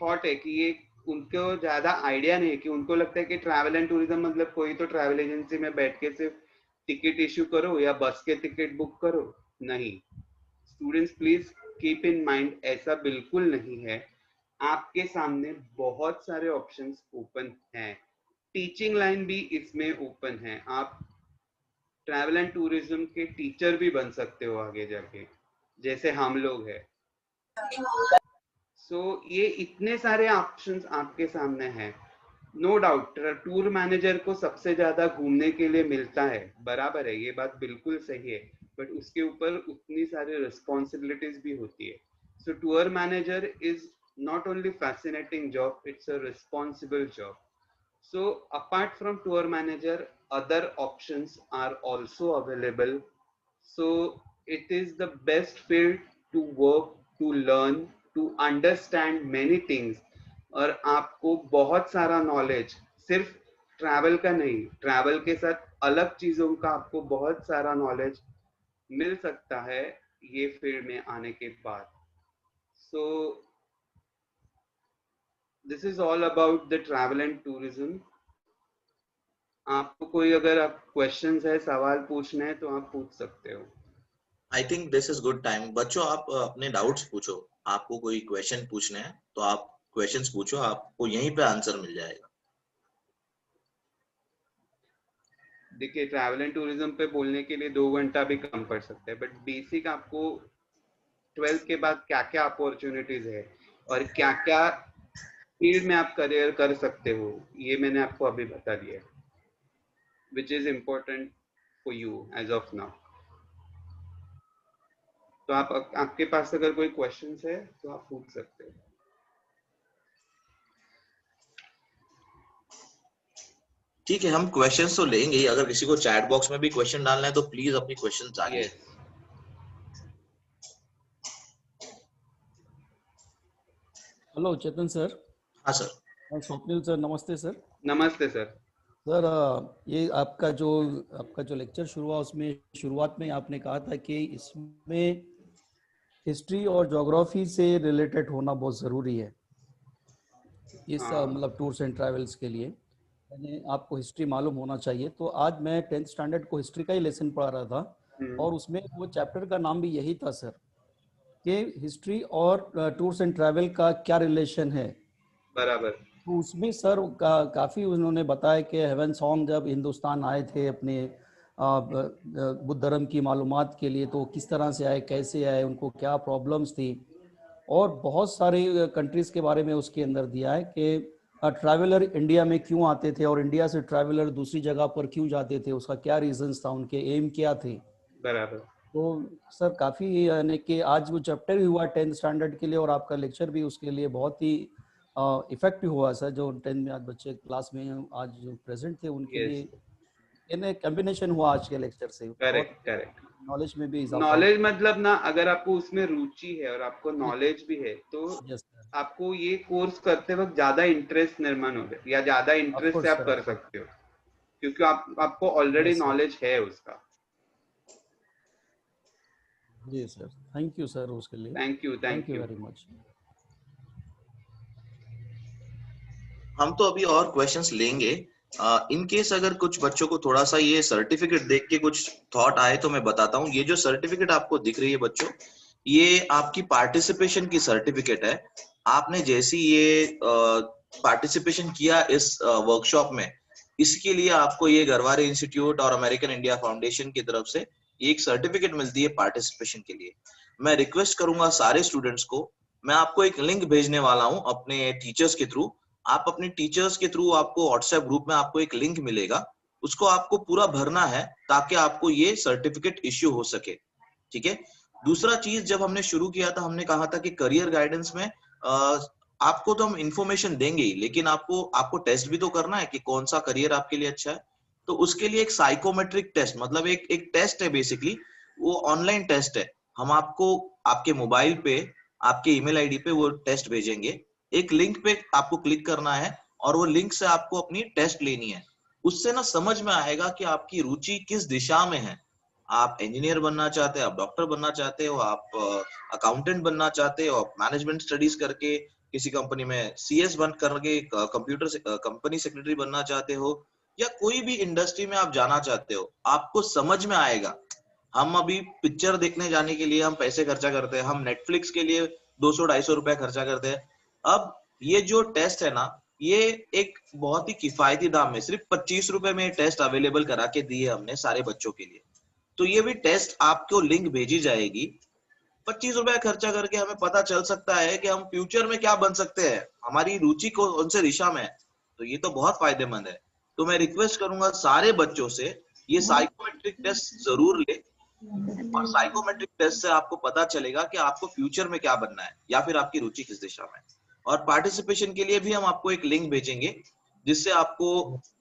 Speaker 8: थॉट है कि ये उनको ज्यादा आइडिया नहीं है, कि उनको लगता है कि ट्रैवल एंड टूरिज्म मतलब कोई तो ट्रैवल एजेंसी में बैठ के सिर्फ टिकट इश्यू करो या बस के टिकट बुक करो। नहीं, students please keep in mind, ऐसा बिल्कुल नहीं है। आपके सामने बहुत सारे ऑप्शंस ओपन हैं। टीचिंग लाइन भी इसमें ओपन है। आप ट्रैवल एंड टूरिज्म के टीचर भी बन सकते हो आगे जाके, जैसे हम लोग हैं। सो ये इतने सारे ऑप्शंस आपके सामने हैं। नो डाउट टूर मैनेजर को सबसे ज्यादा घूमने के लिए मिलता है, बराबर है, ये बात बिल्कुल सही है, बट उसके ऊपर उतनी सारी रिस्पॉन्सिबिलिटीज भी होती है। So tour manager is not only fascinating job, it's a responsible job. So apart from tour manager, other options are also available. So it is the best field to work, to learn, to understand many things. और आपको बहुत सारा knowledge, सिर्फ travel का नहीं, travel के साथ अलग चीजों का आपको बहुत सारा नॉलेज मिल सकता है ये फील्ड में आने के बाद। So this is all about the travel and tourism. आपको कोई अगर आप क्वेश्चंस है, सवाल पूछने हैं तो आप पूछ सकते हो।
Speaker 2: I think this is good time. बच्चों आप अपने डाउट्स पूछो, आपको कोई क्वेश्चन पूछने हैं तो आप क्वेश्चंस पूछो, आपको यहीं पे आंसर मिल जाएगा।
Speaker 8: देखिए ट्रैवल एंड टूरिज्म पे बोलने के लिए 2 घंटा भी कम पड़ सकता है, बट बेसिक आपको 12th के बाद क्या क्या अपॉर्चुनिटीज है और क्या क्या फील्ड में आप करियर कर सकते हो, ये मैंने आपको अभी बता दिया, which is important for you as of now. तो आपके पास अगर कोई क्वेश्चंस है तो आप पूछ सकते हो।
Speaker 2: ठीक है, हम क्वेश्चंस तो लेंगे ही। अगर किसी को चैट बॉक्स में भी क्वेश्चन डालना है तो प्लीज अपनी क्वेश्चंस डालिए।
Speaker 6: हेलो चेतन सर।
Speaker 2: हाँ सर।
Speaker 6: स्वप्निल सर, नमस्ते सर।
Speaker 8: नमस्ते सर।
Speaker 6: सर ये आपका जो लेक्चर शुरू हुआ उसमें शुरुआत में आपने कहा था कि इसमें हिस्ट्री और ज्योग्राफी से रिलेटेड होना बहुत ज़रूरी है इस मतलब टूर्स एंड ट्रैवल्स के लिए, यानी आपको हिस्ट्री मालूम होना चाहिए। तो आज मैं 10th स्टैंडर्ड को हिस्ट्री का ही लेसन पढ़ा रहा था और उसमें वो चैप्टर का नाम भी यही था सर कि हिस्ट्री और टूर्स एंड ट्रैवल का क्या रिलेशन है।
Speaker 8: बराबर।
Speaker 6: तो उसमें सर काफ़ी उन्होंने बताया कि हेवन सॉन्ग जब हिंदुस्तान आए थे अपने बुद्ध धर्म की मालूमात के लिए, तो किस तरह से आए, कैसे आए, उनको क्या प्रॉब्लम्स थी, और बहुत सारे कंट्रीज़ के बारे में उसके अंदर दिया है कि ट्रैवलर इंडिया में क्यों आते थे और इंडिया से ट्रैवलर दूसरी जगह पर क्यों जाते थे, उसका क्या रीजंस था, उनके एम क्या थे।
Speaker 8: बराबर।
Speaker 6: तो सर काफ़ी यानी कि आज वो चैप्टर ही हुआ 10th स्टैंडर्ड के लिए और आपका लेक्चर भी उसके लिए बहुत ही इफेक्टिव हुआ सर। जो 10 में आज बच्चे क्लास में आज जो प्रेजेंट थे उनके लिए इन्हें कॉम्बिनेशन हुआ आज के लेक्चर से।
Speaker 8: Correct correct.
Speaker 6: नॉलेज में भी
Speaker 8: नॉलेज मतलब ना, अगर आपको उसमें रुचि है और आपको नॉलेज भी है तो आपको ये कोर्स करते वक्त ज्यादा इंटरेस्ट निर्माण होगा या ज्यादा इंटरेस्ट से आप कर सकते हो, क्योंकि आपको ऑलरेडी नॉलेज है उसका।
Speaker 6: जी सर, थैंक यू सर उसके लिए।
Speaker 8: Thank you
Speaker 6: very much.
Speaker 2: हम तो अभी और क्वेश्चंस लेंगे। इन केस अगर कुछ बच्चों को थोड़ा सा ये सर्टिफिकेट देख के कुछ थॉट आए तो मैं बताता हूँ। ये जो सर्टिफिकेट आपको दिख रही है बच्चों, ये आपकी पार्टिसिपेशन की सर्टिफिकेट है। आपने जैसी ये पार्टिसिपेशन किया इस वर्कशॉप में, इसके लिए आपको ये गरवारे इंस्टीट्यूट और अमेरिकन इंडिया फाउंडेशन की तरफ से एक सर्टिफिकेट मिलती है पार्टिसिपेशन के लिए। मैं रिक्वेस्ट करूंगा सारे स्टूडेंट्स को, मैं आपको एक लिंक भेजने वाला हूं अपने टीचर्स के थ्रू। आप अपने टीचर्स के थ्रू आपको व्हाट्सएप ग्रुप में आपको एक लिंक मिलेगा, उसको आपको पूरा भरना है ताकि आपको ये सर्टिफिकेट इश्यू हो सके। ठीक है। दूसरा चीज, जब हमने शुरू किया था हमने कहा था कि करियर गाइडेंस में आपको तो हम इंफॉर्मेशन देंगे ही, लेकिन आपको टेस्ट भी तो करना है कि कौन सा करियर आपके लिए अच्छा है। तो उसके लिए एक साइकोमेट्रिक टेस्ट, मतलब एक टेस्ट है बेसिकली, वो ऑनलाइन टेस्ट है। हम आपको आपके मोबाइल पे, आपके ईमेल आईडी पे वो टेस्ट भेजेंगे। एक लिंक पे आपको क्लिक करना है और वो लिंक से आपको अपनी टेस्ट लेनी है। उससे ना समझ में आएगा कि आपकी रुचि किस दिशा में है। आप इंजीनियर बनना चाहते हो, आप डॉक्टर बनना चाहते हो, आप अकाउंटेंट बनना चाहते हो, आप मैनेजमेंट स्टडीज करके किसी कंपनी में सीएस बन करके कंप्यूटर से कंपनी सेक्रेटरी बनना चाहते हो, या कोई भी इंडस्ट्री में आप जाना चाहते हो, आपको समझ में आएगा। हम अभी पिक्चर देखने जाने के लिए हम पैसे खर्चा करते हैं, हम नेटफ्लिक्स के लिए 200-250 रुपए खर्चा करते हैं। अब ये जो टेस्ट है ना, ये एक बहुत ही किफायती दाम में सिर्फ 25 रुपए में टेस्ट अवेलेबल करा के दिए हमने सारे बच्चों के लिए। तो ये भी टेस्ट आपको लिंक भेजी जाएगी। 25 रुपए खर्चा करके हमें पता चल सकता है कि हम फ्यूचर में क्या बन सकते हैं, हमारी रुचि को उनसे दिशा में है। तो ये तो बहुत फायदेमंद है। तो मैं रिक्वेस्ट करूंगा सारे बच्चों से ये साइकोमेट्रिक टेस्ट जरूर ले, और साइकोमेट्रिक टेस्ट से आपको पता चलेगा कि आपको फ्यूचर में क्या बनना है या फिर आपकी रुचि किस दिशा में है। और पार्टिसिपेशन के लिए भी हम आपको एक लिंक भेजेंगे जिससे आपको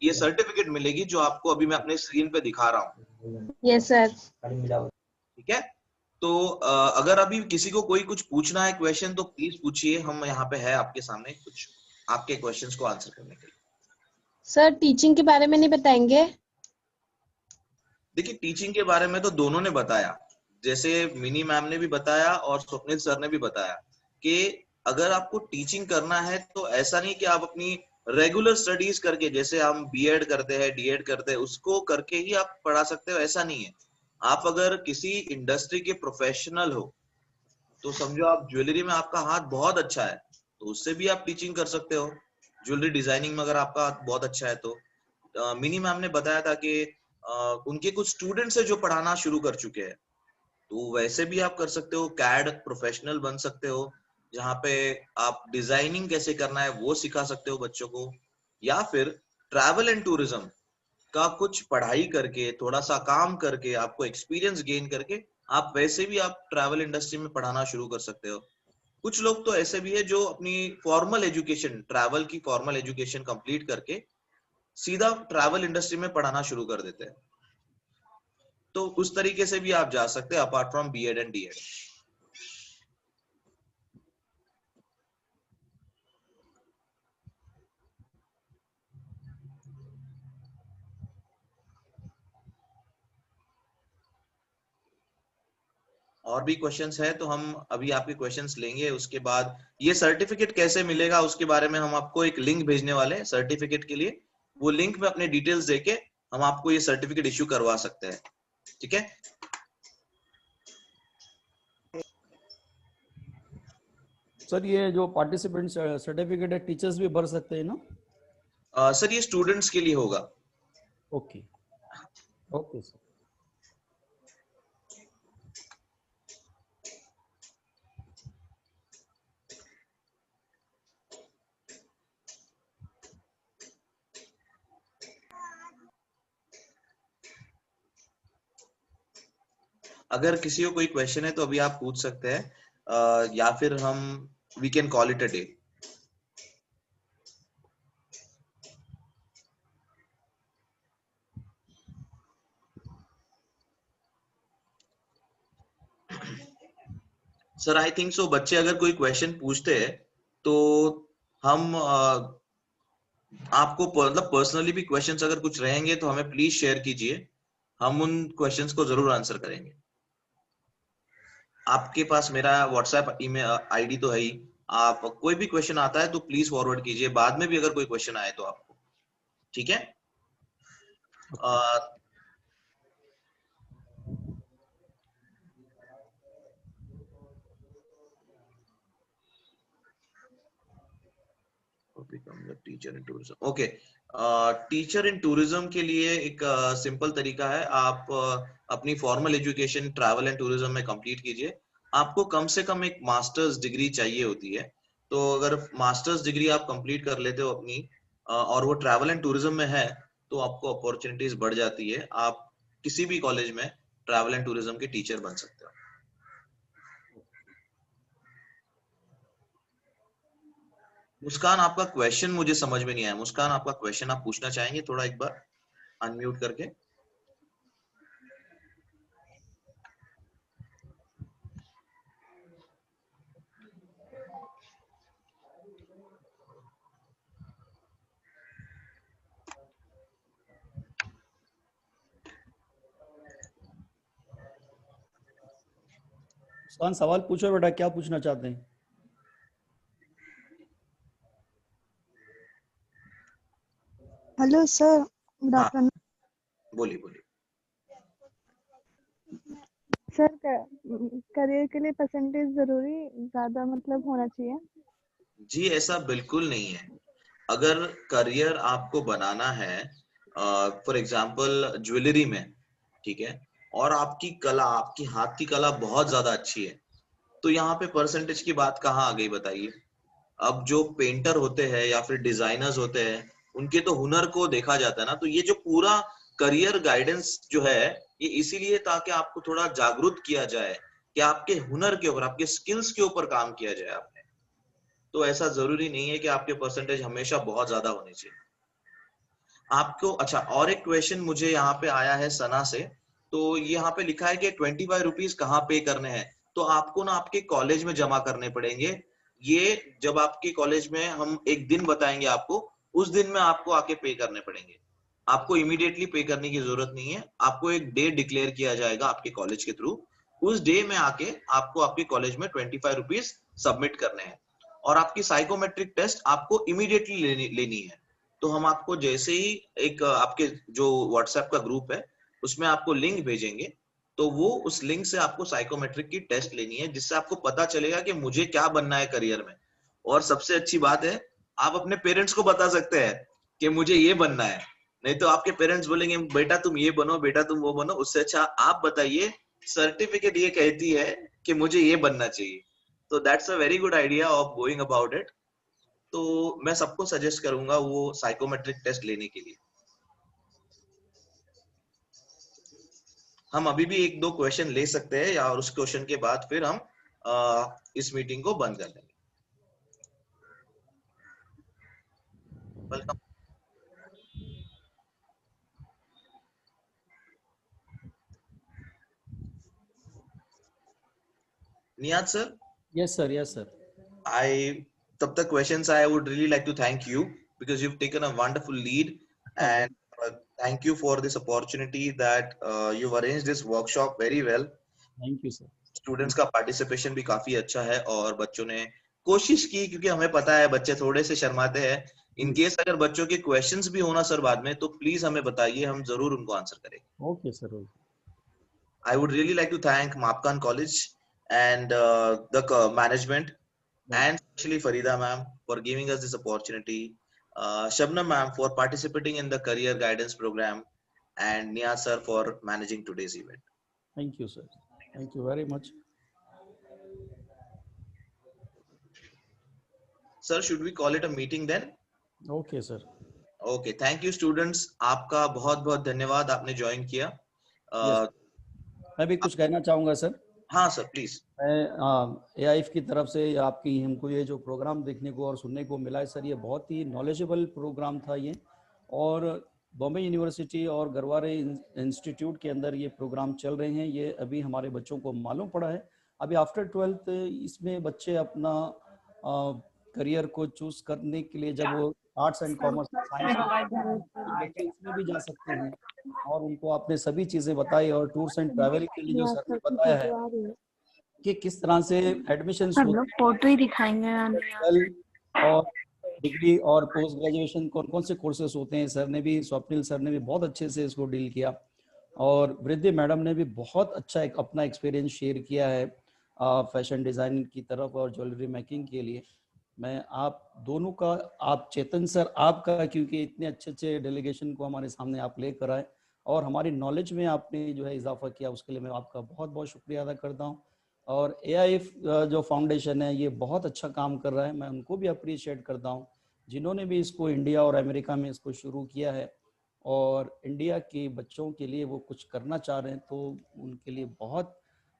Speaker 2: ये सर्टिफिकेट मिलेगी जो आपको अभी मैं अपने स्क्रीन पे दिखा रहा हूँ।
Speaker 4: Yes sir.
Speaker 2: ठीक है, तो अगर अभी किसी को कोई कुछ पूछना है क्वेश्चन तो प्लीज पूछिए, हम यहाँ पे है आपके सामने कुछ आपके क्वेश्चंस को आंसर करने के लिए।
Speaker 4: सर टीचिंग के बारे में नहीं बताएंगे?
Speaker 2: देखिए टीचिंग के बारे में तो दोनों ने बताया, जैसे मिनी मैम ने भी बताया और स्वप्निल सर ने भी बताया कि अगर आपको टीचिंग करना है तो ऐसा नहीं कि आप अपनी रेगुलर स्टडीज करके, जैसे हम बीएड करते हैं डीएड करते हैं उसको करके ही आप पढ़ा सकते हो, ऐसा नहीं है। आप अगर किसी इंडस्ट्री के प्रोफेशनल हो तो समझो आप ज्वेलरी में आपका हाथ बहुत अच्छा है तो उससे भी आप टीचिंग कर सकते हो। ज्वेलरी डिजाइनिंग में अगर आपका हाथ बहुत अच्छा है तो मिनी मैम ने बताया था कि उनके कुछ स्टूडेंट्स है जो पढ़ाना शुरू कर चुके हैं, तो वैसे भी आप कर सकते हो। कैड प्रोफेशनल बन सकते हो जहाँ पे आप डिजाइनिंग कैसे करना है वो सिखा सकते हो बच्चों को, या फिर ट्रैवल एंड टूरिज्म का कुछ पढ़ाई करके थोड़ा सा काम करके आपको एक्सपीरियंस गेन करके आप वैसे भी आप ट्रैवल इंडस्ट्री में पढ़ाना शुरू कर सकते हो। कुछ लोग तो ऐसे भी है जो अपनी फॉर्मल एजुकेशन, ट्रैवल की फॉर्मल एजुकेशन कंप्लीट करके सीधा ट्रैवल इंडस्ट्री में पढ़ाना शुरू कर देते हैं। तो उस तरीके से भी आप जा सकते हैं apart from BEd and DEd. और भी क्वेश्चंस है तो हम अभी आपके क्वेश्चंस लेंगे, उसके बाद ये सर्टिफिकेट कैसे मिलेगा उसके बारे में हम आपको एक लिंक भेजने वाले हैं सर्टिफिकेट के लिए। वो लिंक में अपने डिटेल्स देके हम आपको ये सर्टिफिकेट इश्यू करवा सकते हैं। ठीक है,
Speaker 6: सर ये जो पार्टिसिपेंट सर्टिफिकेट है टीचर्स भी भर सकते हैं ना?
Speaker 2: सर ये स्टूडेंट्स के लिए होगा।
Speaker 6: Okay okay sir.
Speaker 2: अगर किसी को कोई क्वेश्चन है तो अभी आप पूछ सकते हैं, या फिर हम we can call it a day. Sir I think so बच्चे अगर कोई क्वेश्चन पूछते हैं तो हम आपको मतलब पर्सनली भी क्वेश्चंस अगर कुछ रहेंगे तो हमें प्लीज शेयर कीजिए, हम उन क्वेश्चंस को जरूर आंसर करेंगे। आपके पास मेरा व्हाट्सएप ईमेल आईडी तो है ही, आप कोई भी क्वेश्चन आता है तो प्लीज फॉरवर्ड कीजिए, बाद में भी अगर कोई क्वेश्चन आए तो आपको। ठीक है, टीचर इन टूरिज्म। ओके, टीचर इन टूरिज्म के लिए एक सिंपल तरीका है, आप अपनी formal education travel and tourism में कंप्लीट कीजिए। आपको कम से कम एक मास्टर्स डिग्री चाहिए होती है, तो अगर मास्टर्स डिग्री आप कंप्लीट कर लेते हो अपनी और वो ट्रैवल एंड टूरिज्म में है तो आपको अपॉर्चुनिटीज बढ़ जाती है, आप किसी भी कॉलेज में ट्रैवल एंड टूरिज्म के टीचर बन सकते हो। मुस्कान आपका क्वेश्चन मुझे समझ में नहीं आया, मुस्कान आपका क्वेश्चन आप पूछना चाहेंगे थोड़ा एक बार अनम्यूट करके?
Speaker 6: मुस्कान सवाल पूछो बेटा, क्या पूछना चाहते हैं?
Speaker 9: हेलो सर, गुड
Speaker 2: हाँ
Speaker 9: आफ्टरनून।
Speaker 2: बोलिए बोलिए।
Speaker 9: सर करियर के लिए परसेंटेज जरूरी ज्यादा मतलब होना चाहिए?
Speaker 2: जी ऐसा बिल्कुल नहीं है। अगर करियर आपको बनाना है फॉर एग्जांपल ज्वेलरी में, ठीक है, और आपकी कला, आपकी हाथ की कला बहुत ज्यादा अच्छी है, तो यहाँ पे परसेंटेज की बात कहाँ आ गई बताइए। अब जो पेंटर होते हैं या फिर डिजाइनर्स होते हैं, उनके तो हुनर को देखा जाता है ना। तो ये जो पूरा करियर गाइडेंस जो है, ये इसीलिए ताकि आपको थोड़ा जागरूक किया जाए कि आपके हुनर के ऊपर, आपके स्किल्स के ऊपर काम किया जाए आपने। तो ऐसा जरूरी नहीं है कि आपके परसेंटेज हमेशा बहुत ज्यादा होने चाहिए आपको। अच्छा, और एक क्वेश्चन मुझे यहाँ पे आया है सना से। तो यहाँ पे लिखा है कि 25 रुपीज कहाँ पे करने हैं। तो आपको ना आपके कॉलेज में जमा करने पड़ेंगे। ये जब आपके कॉलेज में हम एक दिन बताएंगे आपको, उस दिन में आपको आके पे करने पड़ेंगे। आपको इमीडिएटली पे करने की जरूरत नहीं है। आपको एक डे डिक्लेयर किया जाएगा आपके कॉलेज के थ्रू। उस डे में आके आपको आपके कॉलेज में 25 रुपीज सबमिट करने हैं। और आपकी साइकोमेट्रिक टेस्ट आपको इमीडिएटली लेनी है। तो हम आपको जैसे ही एक आपके जो व्हाट्सएप का ग्रुप है उसमें आपको लिंक भेजेंगे, तो वो उस लिंक से आपको साइकोमेट्रिक की टेस्ट लेनी है, जिससे आपको पता चलेगा कि मुझे क्या बनना है करियर में। और सबसे अच्छी बात है, आप अपने पेरेंट्स को बता सकते हैं कि मुझे ये बनना है। नहीं तो आपके पेरेंट्स बोलेंगे बेटा तुम ये बनो, बेटा तुम वो बनो। उससे अच्छा आप बताइए, सर्टिफिकेट ये कहती है कि मुझे ये बनना चाहिए। तो that's a very good idea of going about it. तो मैं सबको सजेस्ट करूंगा वो साइकोमेट्रिक टेस्ट लेने के लिए। हम अभी भी एक दो क्वेश्चन ले सकते हैं, या उस क्वेश्चन के बाद फिर हम इस मीटिंग को बंद कर देंगे। Welcome. Niaz sir.
Speaker 6: Yes sir, yes sir.
Speaker 2: I तब तक questions I would really like to thank you because you've taken a wonderful lead, and thank you for this opportunity that you've arranged this workshop very well.
Speaker 6: Thank you sir.
Speaker 2: Students का participation भी काफी अच्छा है और बच्चों ने कोशिश की, क्योंकि हमें पता है बच्चे थोड़े से शर्माते हैं। इन केस अगर बच्चों के क्वेश्चंस भी होना सर बाद में, तो प्लीज हमें बताइए, हम जरूर उनको आंसर करेंगे।
Speaker 6: Okay sir, okay.
Speaker 2: I would really like to thank Mapkan College and the management, and especially Farida ma'am for giving us this opportunity, Shabnam ma'am for participating in the career guidance program, and Nia sir for managing today's event.
Speaker 6: Thank you sir, thank you very much.
Speaker 2: Sir, should we call it a meeting then?
Speaker 6: Okay sir.
Speaker 2: Okay, thank you students. आपका बहुत बहुत धन्यवाद, आपने join किया।
Speaker 6: मैं भी कुछ कहना चाहूंगा सर।
Speaker 2: हाँ सर प्लीज।
Speaker 6: मैं AIF की तरफ से आपकी हमको ये जो प्रोग्राम देखने को और सुनने को मिला है सर, ये बहुत ही नॉलेजेबल प्रोग्राम था ये। और बॉम्बे यूनिवर्सिटी और गरवारे इंस्टीट्यूट के अंदर ये प्रोग्राम चल रहे हैं, ये अभी हमारे बच्चों को मालूम पड़ा है। अभी आफ्टर 12th इसमें बच्चे अपना करियर को चूज करने के लिए, जब वो आर्ट्स एंड कॉमर्स साइंस बच्चे इसमें भी जा सकते हैं। और उनको आपने सभी चीजें बताई, और टूर्स एंड ट्रैवल के लिए जो सर ने बताया है कि किस तरह से एडमिशन
Speaker 4: फोटो ही दिखाएंगे
Speaker 6: और डिग्री और पोस्ट ग्रेजुएशन कौन कौन से कोर्सेज होते हैं, सर ने भी, स्वप्निल सर ने भी बहुत अच्छे से इसको डील किया। और वृद्धि मैडम ने भी बहुत अच्छा एक अपना एक्सपीरियंस शेयर किया है फैशन डिजाइनिंग की तरफ और ज्वेलरी मेकिंग के लिए। मैं आप दोनों का, आप चेतन सर आपका, क्योंकि इतने अच्छे अच्छे डेलीगेशन को हमारे सामने आप लेकर आए और हमारी नॉलेज में आपने जो है इजाफा किया, उसके लिए मैं आपका बहुत बहुत शुक्रिया अदा करता हूँ। और AIF जो फाउंडेशन है ये बहुत अच्छा काम कर रहा है, मैं उनको भी अप्रिशिएट करता हूँ जिन्होंने भी इसको इंडिया और अमेरिका में इसको शुरू किया है और इंडिया के बच्चों के लिए वो कुछ करना चाह रहे हैं, तो उनके लिए बहुत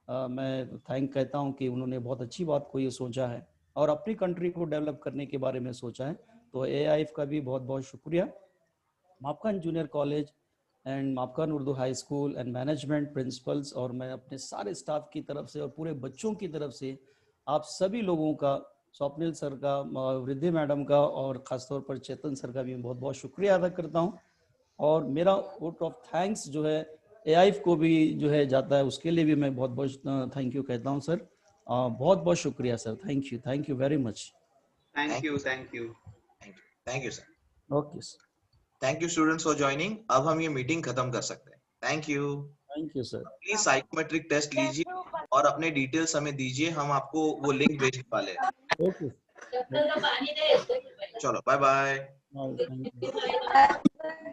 Speaker 6: मैं थैंक कहता हूँ कि उन्होंने बहुत अच्छी बात को ये सोचा है और अपनी कंट्री को डेवलप करने के बारे में सोचा है। तो AIF का भी बहुत बहुत शुक्रिया। Mapkan junior college and Mapkan Urdu high school and management principals और मैं अपने सारे स्टाफ की तरफ से और पूरे बच्चों की तरफ से आप सभी लोगों का, स्वप्निल सर का, वृद्धि मैडम का और ख़ासतौर पर चेतन सर का भी बहुत बहुत शुक्रिया अदा करता हूं। और मेरा वोट ऑफ थैंक्स जो है AIF को भी जो है जाता है, उसके लिए भी मैं बहुत बहुत थैंक यू कहता हूं सर। बहुत बहुत शुक्रिया sir, thank you very much.
Speaker 8: Thank you
Speaker 2: thank you sir.
Speaker 6: Okay sir,
Speaker 2: thank you students for joining. अब हम ये मीटिंग खत्म कर सकते हैं। थैंक यू
Speaker 6: सर।
Speaker 2: प्लीज साइकोमेट्रिक टेस्ट लीजिए और अपने डिटेल्स हमें दीजिए, हम आपको वो लिंक भेजने वाले हैं।
Speaker 6: ओके,
Speaker 2: चलो बाय बाय।
Speaker 6: Thank you.